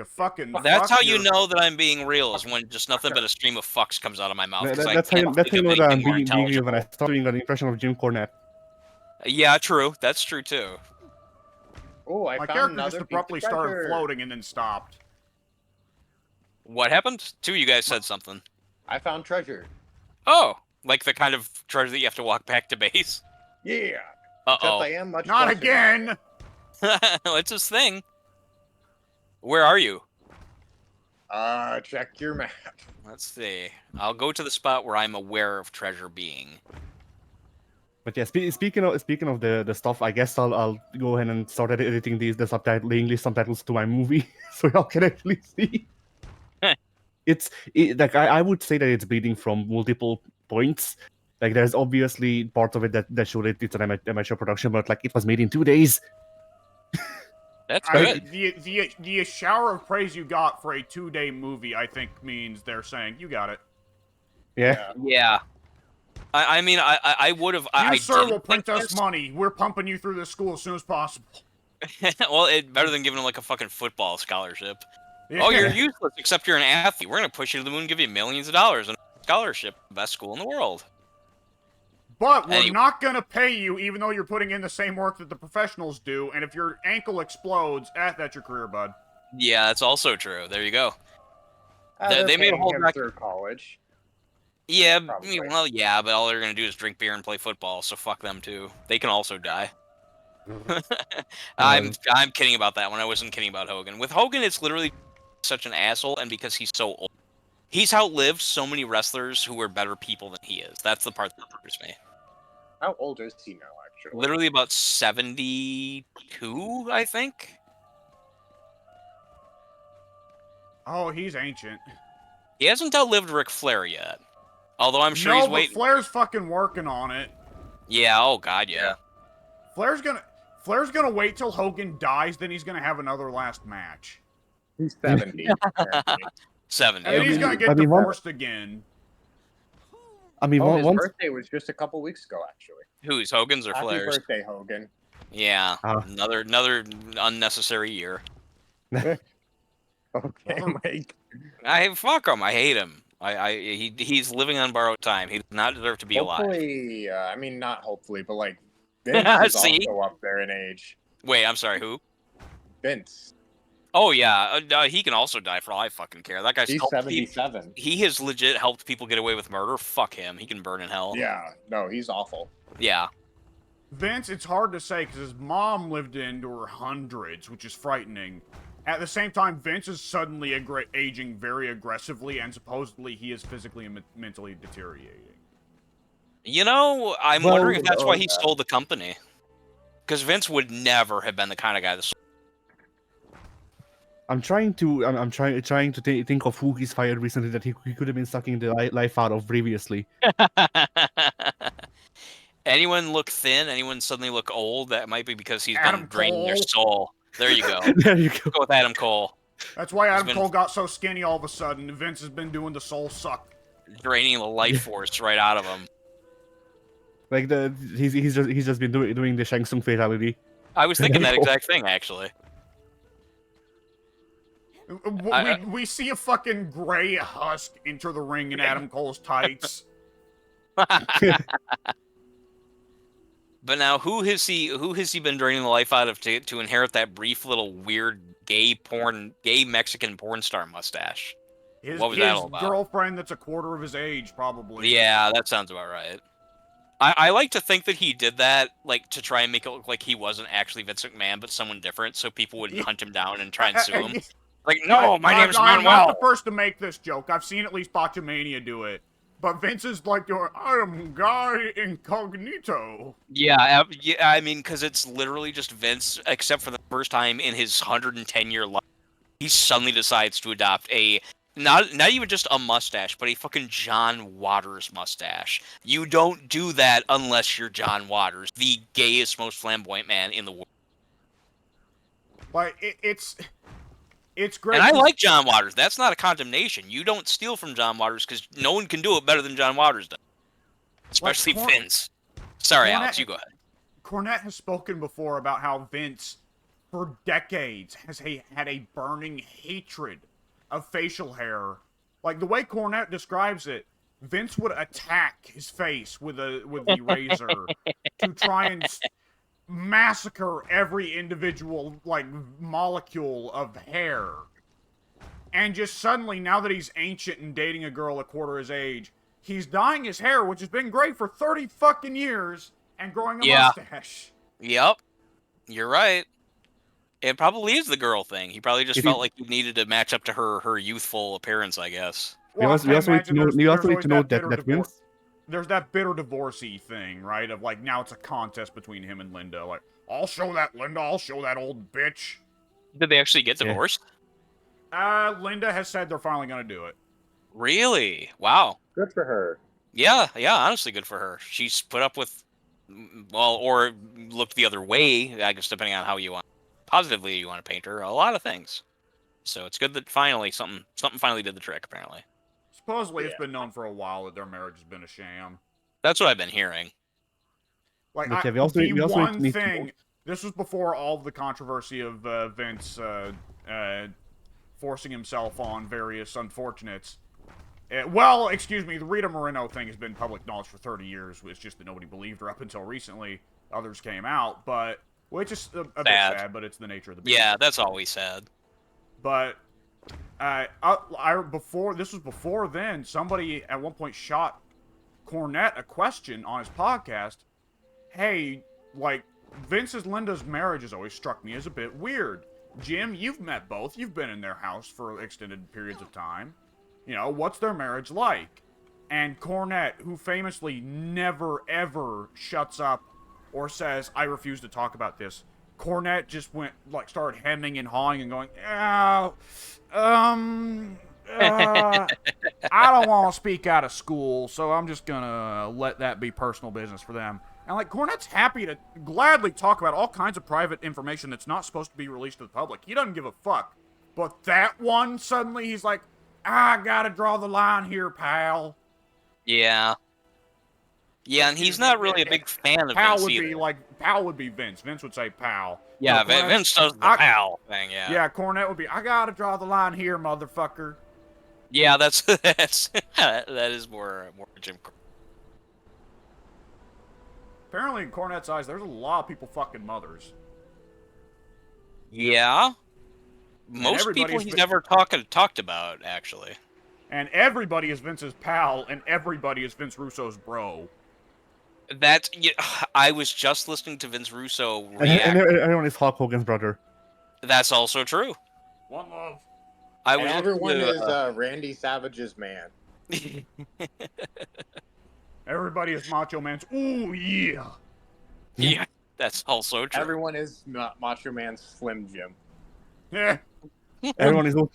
S3: That's how you know that I'm being real, is when just nothing but a stream of fucks comes out of my mouth.
S4: That's how you know that I'm being real when I start doing an impression of Jim Cornette.
S3: Yeah, true. That's true too.
S1: Oh,
S2: my character just abruptly started floating and then stopped.
S3: What happened? Two of you guys said something.
S1: I found treasure.
S3: Oh, like the kind of treasure that you have to walk back to base?
S1: Yeah.
S3: Uh-oh.
S1: I am much
S2: Not again!
S3: It's his thing. Where are you?
S1: Check your map.
S3: Let's see. I'll go to the spot where I'm aware of treasure being.
S4: But yeah, speaking of the stuff, I guess I'll go ahead and start editing the English subtitles to my movie, so y'all can actually see. Like I would say that it's bleeding from multiple points. Like there's obviously part of it that showed it's an amateur production, but like it was made in 2 days.
S3: That's good.
S2: The shower of praise you got for a 2-day movie, I think, means they're saying you got it.
S4: Yeah.
S3: Yeah. I mean, I would have.
S2: You, sir, will print us money. We're pumping you through this school as soon as possible.
S3: Well, it's better than giving him like a fucking football scholarship.
S2: Yeah.
S3: Oh, you're useless, except you're an athlete. We're gonna push you to the moon and give you millions of dollars and a scholarship. Best school in the world.
S2: But we're not gonna pay you, even though you're putting in the same work that the professionals do. And if your ankle explodes, that's your career, bud.
S3: Yeah, that's also true. There you go.
S1: They made a whole through college.
S3: Yeah, well, yeah, but all they're gonna do is drink beer and play football. So fuck them too. They can also die. I'm kidding about that one. I wasn't kidding about Hogan. With Hogan, it's literally such an asshole, and because he's so old, he's outlived so many wrestlers who were better people than he is. That's the part that bothers me.
S1: How old is he now, actually?
S3: Literally about 72, I think.
S2: Oh, he's ancient.
S3: He hasn't outlived Ric Flair yet. Although I'm sure he's waiting.
S2: Flair's fucking working on it.
S3: Yeah, oh god, yeah.
S2: Flair's gonna wait till Hogan dies, then he's gonna have another last match.
S1: He's 70.
S3: 70.
S2: And then he's gonna get divorced again.
S4: I mean,
S1: his birthday was just a couple weeks ago, actually.
S3: Who's Hogan's or
S1: Happy
S3: Flair's?
S1: Birthday, Hogan.
S3: Yeah, another unnecessary year.
S1: Okay, Mike.
S3: Fuck him. I hate him. He's living on borrowed time. He does not deserve to be alive.
S1: Hopefully, I mean, not hopefully, but like Vince is also up there in age.
S3: Wait, I'm sorry. Who?
S1: Vince.
S3: Oh yeah, he can also die for all I fucking care. That guy's
S1: 77.
S3: He has legit helped people get away with murder. Fuck him. He can burn in hell.
S1: Yeah, no, he's awful.
S3: Yeah.
S2: Vince, it's hard to say because his mom lived into her hundreds, which is frightening. At the same time, Vince is suddenly aging very aggressively, and supposedly he is physically and mentally deteriorating.
S3: You know, I'm
S4: Well,
S3: wondering if that's why he
S1: yeah.
S3: sold the company. Because Vince would never have been the kind of guy that.
S4: I'm trying to think of who he's fired recently that he could have been sucking the life out of previously.
S3: Anyone look thin? Anyone suddenly look old? That might be because he's
S2: Adam
S3: been draining their
S2: Cole.
S3: soul. There you go.
S4: There you go.
S3: Go with Adam Cole.
S2: That's why Adam
S3: been-
S2: Cole got so skinny all of a sudden. Vince has been doing the soul suck.
S3: Draining the life force right out of him.
S4: Like he's just been doing the Shang Tsung fatality.
S3: I was thinking that exact thing, actually.
S2: We see a fucking gray husk enter the ring in Adam Cole's tights.
S3: But now, who has he been draining the life out of to inherit that brief little weird gay Mexican porn star mustache? What was that all about?
S2: Girlfriend that's a quarter of his age, probably.
S3: Yeah, that sounds about right. I like to think that he did that, like, to try and make it look like he wasn't actually Vince McMahon, but someone different, so people would hunt him down and try and sue him. Like, no, my name's Manuel.
S2: I'm not the first to make this joke. I've seen at least Botchamania do it. But Vince is like, I am Guy Incognito.
S3: Yeah, I mean, because it's literally just Vince, except for the first time in his 110-year life, he suddenly decides to adopt a, not even just a mustache, but a fucking John Waters mustache. You don't do that unless you're John Waters, the gayest, most flamboyant man in the world.
S2: Like, it's great.
S3: And I like John Waters. That's not a condemnation. You don't steal from John Waters because no one can do it better than John Waters does. Especially Vince. Sorry, Alex, you go ahead.
S2: Cornette has spoken before about how Vince, for decades, has had a burning hatred of facial hair. Like, the way Cornette describes it, Vince would attack his face with the razor to try and massacre every individual, like, molecule of hair. And just suddenly, now that he's ancient and dating a girl a quarter his age, he's dyeing his hair, which has been great for 30 fucking years, and growing a mustache.
S3: Yep. You're right. It probably is the girl thing. He probably just felt like he needed to match up to her youthful appearance, I guess.
S4: We also need to know that Vince.
S2: There's that bitter divorcee thing, right? Of like, now it's a contest between him and Linda. Like, I'll show that Linda, I'll show that old bitch.
S3: Did they actually get divorced?
S2: Linda has said they're finally gonna do it.
S3: Really? Wow.
S1: Good for her.
S3: Yeah, honestly good for her. She's put up with, well, or looked the other way, I guess, depending on how you want, positively you want to paint her, a lot of things. So it's good that finally something finally did the trick, apparently.
S2: Supposedly, it's been known for a while that their marriage has been a sham.
S3: That's what I've been hearing.
S2: Like, this was before all of the controversy of Vince forcing himself on various unfortunates. Well, excuse me, the Rita Moreno thing has been public knowledge for 30 years. It's just that nobody believed her up until recently. Others came out, but which is a bit sad, but it's the nature of the beast.
S3: Yeah, that's always sad.
S2: But this was before then, somebody at one point shot Cornette a question on his podcast. Hey, like, Vince's Linda's marriage has always struck me as a bit weird. Jim, you've met both. You've been in their house for extended periods of time. You know, what's their marriage like? And Cornette, who famously never, ever shuts up or says, I refuse to talk about this. Cornette just started hemming and hawing and going, I don't want to speak out of school, so I'm just gonna let that be personal business for them. And, like, Cornette's happy to gladly talk about all kinds of private information that's not supposed to be released to the public. He doesn't give a fuck. But that one, suddenly, he's like, I gotta draw the line here, pal.
S3: Yeah. Yeah, and he's not really a big fan of Vince either.
S2: Pal would be Vince. Vince would say pal.
S3: Yeah, Vince does the pal thing, yeah.
S2: Yeah, Cornette would be, I gotta draw the line here, motherfucker.
S3: Yeah, that is more Jim.
S2: Apparently, in Cornette's eyes, there's a lot of people fucking mothers.
S3: Yeah. Most people he's never talked about, actually.
S2: And everybody is Vince's pal, and everybody is Vince Russo's bro.
S3: That yeah, I was just listening to Vince Russo
S4: And
S3: react.
S4: everyone is Hulk Hogan's brother.
S3: That's also true.
S2: One love.
S3: I
S1: And
S3: was
S1: everyone
S3: listening
S1: is Randy Savage's man.
S3: to,
S2: Everybody is Macho Man's. Ooh yeah.
S3: yeah, that's also true.
S1: Everyone is Macho Man's Slim Jim.
S2: Yeah.
S4: Everyone is
S2: Man,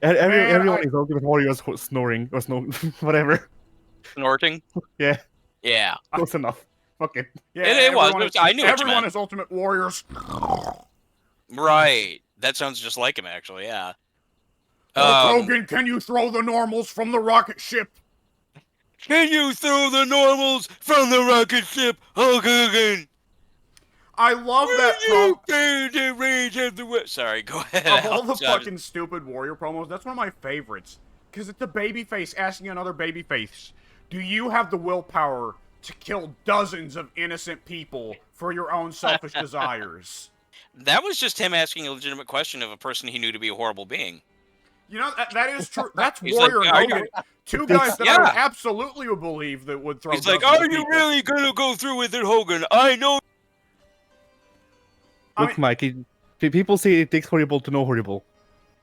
S4: everyone is Ultimate Warriors snoring or whatever.
S3: Snorting.
S4: Yeah,
S3: Yeah,
S4: close enough. Fuck it.
S2: Yeah,
S3: it was.
S2: everyone is,
S3: I knew what you
S2: everyone
S3: meant.
S2: is Ultimate Warriors.
S3: Right. That sounds just like him, actually. Yeah.
S2: Hulk Hogan, can you throw the normals from the rocket ship?
S3: Can you throw the normals from the rocket ship, Hulk Hogan?
S2: I love that
S3: Will
S2: prom.
S3: you bear the rage of the West? Sorry, go ahead.
S2: Of all the
S3: Alex.
S2: fucking stupid Warrior promos, that's one of my favorites. Because it's a babyface asking another babyface, do you have the willpower to kill dozens of innocent people for your own selfish desires?
S3: That was just him asking a legitimate question of a person he knew to be a horrible being.
S2: You know, that is true. That's
S3: He's like,
S2: Warrior and
S3: "Are you-"
S2: Hogan. Two guys that I
S3: Yeah.
S2: would absolutely believe that would throw
S3: He's like,
S2: dozens
S3: "Are
S2: of
S3: you
S2: people."
S3: really gonna go through with it, Hogan? I know."
S2: I
S4: Look,
S2: mean,
S4: Mike, people say it takes horrible to know horrible.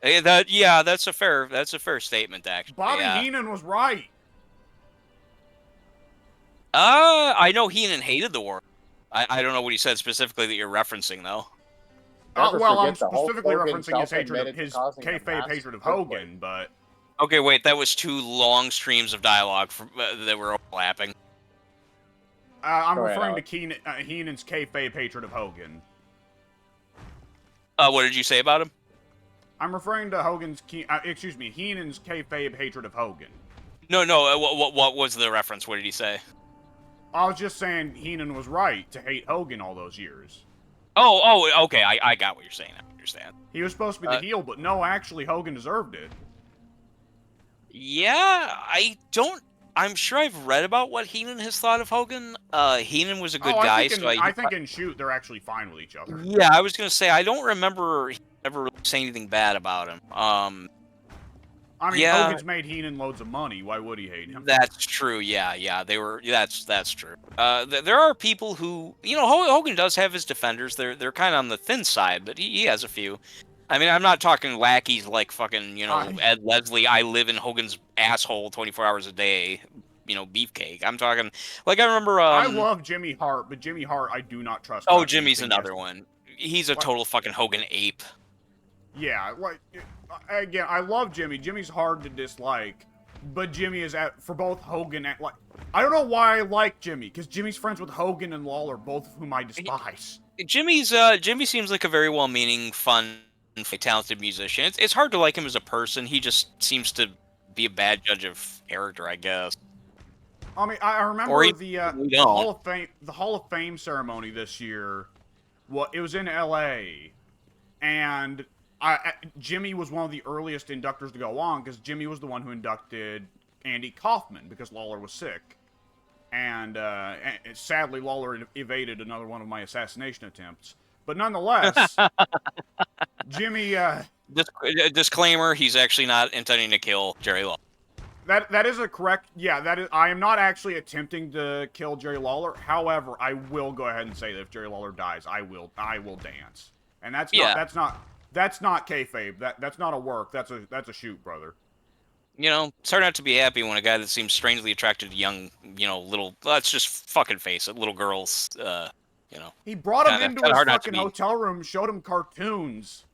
S3: That's a fair statement, actually.
S2: Bobby
S3: Yeah.
S2: Heenan was right.
S3: I know Heenan hated the war. I don't know what he said specifically that you're referencing though.
S1: Never
S2: Well, I'm
S1: forget the Hulk
S2: specifically
S1: Hogan
S2: referencing his hatred of
S1: self-admitted
S2: his
S1: causing a
S2: kayfabe
S1: massive
S2: hatred of
S1: earthquake.
S2: Hogan, but
S3: Okay, wait, that was two long streams of dialogue that were overlapping.
S2: I'm
S1: Go ahead,
S2: referring
S1: Alex.
S2: to Heenan's kayfabe hatred of Hogan.
S3: What did you say about him?
S2: I'm referring to Heenan's kayfabe hatred of Hogan.
S3: No. What was the reference? What did he say?
S2: I was just saying Heenan was right to hate Hogan all those years.
S3: Okay. I got what you're saying. I understand.
S2: He was supposed to be the heel, but no, actually, Hogan deserved it.
S3: Yeah, I'm sure I've read about what Heenan has thought of Hogan. Heenan was a good guy,
S2: I think in shoot they're actually fine with each other.
S3: Yeah, I was gonna say I don't remember ever really saying anything bad about him.
S2: I mean,
S3: yeah.
S2: Hogan's made Heenan loads of money. Why would he hate him?
S3: That's true. Yeah. They were. That's true. There are people who, Hogan does have his defenders. They're kind of on the thin side, but he has a few. I mean, I'm not talking lackeys like fucking, Ed Leslie. I live in Hogan's asshole 24 hours a day. Beefcake. I'm talking like I remember.
S2: I love Jimmy Hart, but Jimmy Hart I do not trust.
S3: Oh, Jimmy's another one. He's a total fucking Hogan ape.
S2: Yeah, like again, I love Jimmy. Jimmy's hard to dislike, but Jimmy is for both Hogan and I don't know why I like Jimmy because Jimmy's friends with Hogan and Lawler, both of whom I despise.
S3: Jimmy seems like a very well-meaning, fun, talented musician. It's hard to like him as a person. He just seems to be a bad judge of character, I guess.
S2: I mean, I remember the Hall of Fame ceremony this year. Well, it was in L.A. and Jimmy was one of the earliest inductors to go on because Jimmy was the one who inducted Andy Kaufman because Lawler was sick, and sadly Lawler evaded another one of my assassination attempts. But nonetheless, Jimmy.
S3: Disclaimer: he's actually not intending to kill Jerry Lawler.
S2: That is a correct. Yeah, that is. I am not actually attempting to kill Jerry Lawler. However, I will go ahead and say that if Jerry Lawler dies, I will dance. And that's not kayfabe. That's not a work. That's a shoot, brother.
S3: It's hard not to be happy when a guy that seems strangely attracted to young, little. Let's just fucking face it, little girls.
S2: He brought him into his fucking hotel room, showed him cartoons.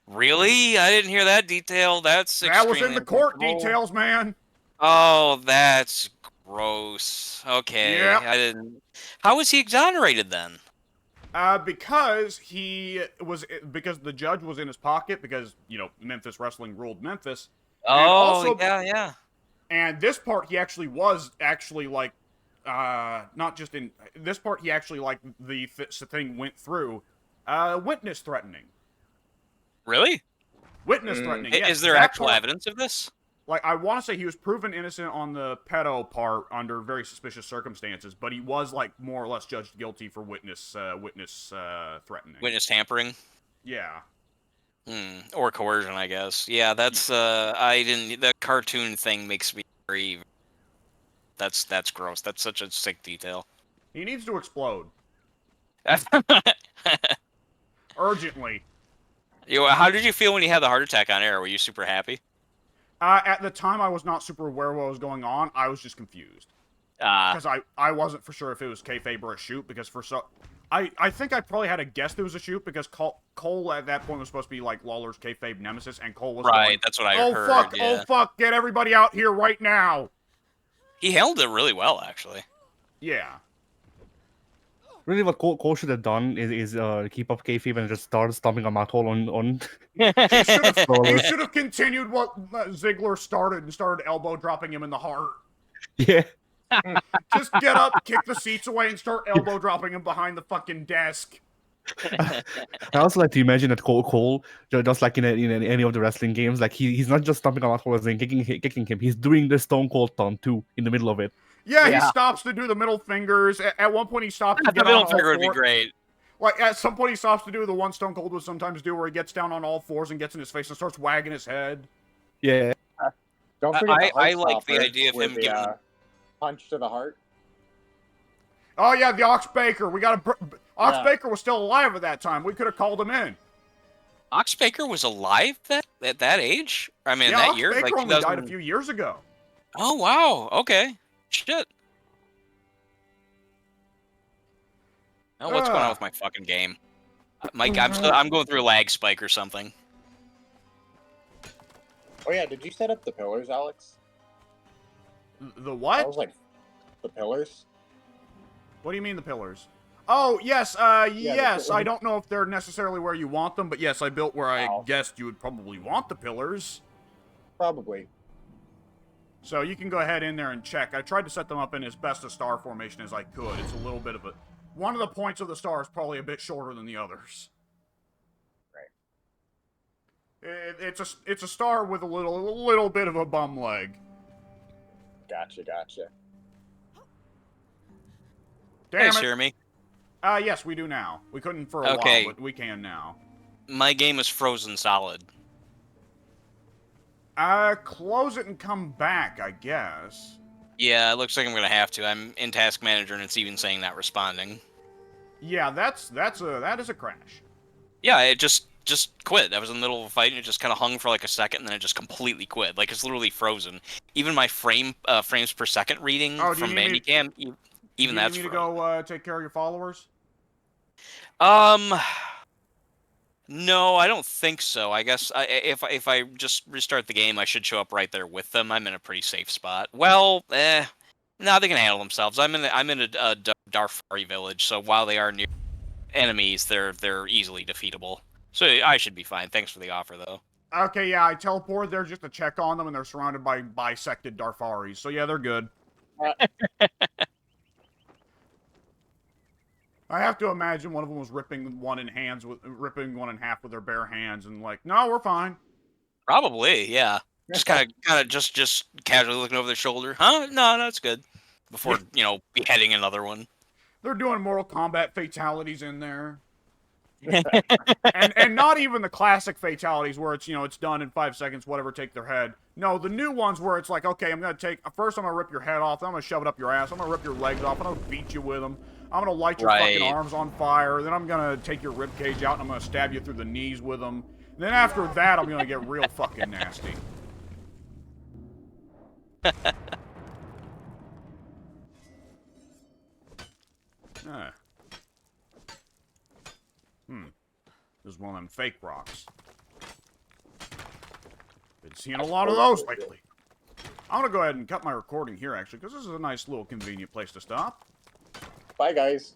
S3: Really? I didn't hear that detail. That
S2: was in the court details, man.
S3: Oh, that's gross. Okay.
S2: Yep.
S3: I didn't. How was he exonerated then?
S2: Because the judge was in his pocket because Memphis Wrestling ruled Memphis.
S3: Oh, yeah.
S2: And this part he actually was like, not just in this part he actually like the thing went through, witness threatening.
S3: Really?
S2: Witness threatening. Yes.
S3: Is there actual evidence of this?
S2: Like, I want to say he was proven innocent on the pedo part under very suspicious circumstances, but he was, like, more or less judged guilty for witness threatening.
S3: Witness tampering?
S2: Yeah.
S3: Or coercion, I guess. Yeah, that's, the cartoon thing makes me very... That's gross. That's such a sick detail.
S2: He needs to explode. Urgently.
S3: How did you feel when you had the heart attack on air? Were you super happy?
S2: At the time, I was not super aware of what was going on. I was just confused. Because I wasn't for sure if it was kayfabe or a shoot, because I think I probably had a guess it was a shoot, because Cole at that point was supposed to be, like, Lawler's kayfabe nemesis, and Cole was
S3: right,
S2: going,
S3: that's what I
S2: oh,
S3: heard,
S2: fuck,
S3: yeah.
S2: oh, fuck, get everybody out here right now!
S3: He handled it really well, actually.
S2: Yeah.
S4: Really, what Cole should have done is keep up kayfabe and just start stomping on Matt Hole on.
S2: He should have continued what Ziggler started and started elbow dropping him in the heart.
S4: Yeah.
S2: Just get up, kick the seats away, and start elbow dropping him behind the fucking desk.
S4: I also like to imagine that Cole just like in any of the wrestling games, like he's not just stomping on Matt Hole and kicking him. He's doing the Stone Cold Taunt too in the middle of it.
S2: Yeah, he stops to do the middle fingers. At one point, he stops to get on all fours. The middle finger would be great. Like, at some point, he stops to do the one Stone Cold would sometimes do, where he gets down on all fours and gets in his face and starts wagging his head.
S4: Yeah.
S1: Don't forget
S3: I like the idea of him giving
S1: punch to the heart.
S2: Oh yeah, the Ox Baker. We got Ox Baker was still alive at that time. We could have called him in.
S3: Ox Baker was alive at that age? I mean,
S2: yeah,
S3: that
S2: Ox
S3: year?
S2: Baker
S3: like
S2: only died a few years ago.
S3: Oh wow. Okay. Shit. Oh, what's going on with my fucking game? Mike, I'm going through a lag spike or something.
S1: Oh yeah, did you set up the pillars, Alex?
S2: The what?
S1: I was like, the pillars?
S2: What do you mean the pillars? Oh, yes, yes. I don't know if they're necessarily where you want them, but yes, I built where I guessed you would probably want the pillars.
S1: Probably.
S2: So you can go ahead in there and check. I tried to set them up in as best a star formation as I could. It's a little bit of a... One of the points of the star is probably a bit shorter than the others.
S1: Right.
S2: It's a star with a little bit of a bum leg.
S1: Gotcha.
S2: Damn
S3: it. Hear me?
S2: Yes, we do now. We couldn't for a while, but we can now.
S3: My game is frozen solid.
S2: Close it and come back, I guess.
S3: Yeah, it looks like I'm gonna have to. I'm in Task Manager and it's even saying not responding.
S2: Yeah, that is a crash.
S3: Yeah, it just quit. I was in the middle of a fight and it just kind of hung for like a second and then it just completely quit. Like it's literally frozen. Even my frames per second reading from Bandicam, even that's frozen.
S2: Do you need to go take care of your followers?
S3: No, I don't think so. I guess if I just restart the game, I should show up right there with them. I'm in a pretty safe spot. Well, no, they can handle themselves. I'm in a Darfari village, so while they are near enemies, they're easily defeatable. So I should be fine. Thanks for the offer, though.
S2: Okay, yeah, I teleported there just to check on them, and they're surrounded by bisected Darfaris. So yeah, they're good. I have to imagine one of them was ripping one in half with their bare hands, and like, no, we're fine.
S3: Probably, yeah. Just kind of just casually looking over their shoulder. Huh? No, that's good. Before beheading another one.
S2: They're doing Mortal Kombat fatalities in there. and not even the classic fatalities where it's it's done in 5 seconds, whatever, take their head. No, the new ones where it's like, okay, I'm gonna rip your head off, then I'm gonna shove it up your ass, I'm gonna rip your legs off, I'm gonna beat you with them, I'm gonna light your fucking arms on fire, then I'm gonna take your ribcage out and I'm gonna stab you through the knees with them. Then after that, I'm gonna get real fucking nasty. This is one of them fake rocks. Been seeing a lot of those lately. I'm gonna go ahead and cut my recording here, actually, because this is a nice little convenient place to stop.
S1: Bye, guys.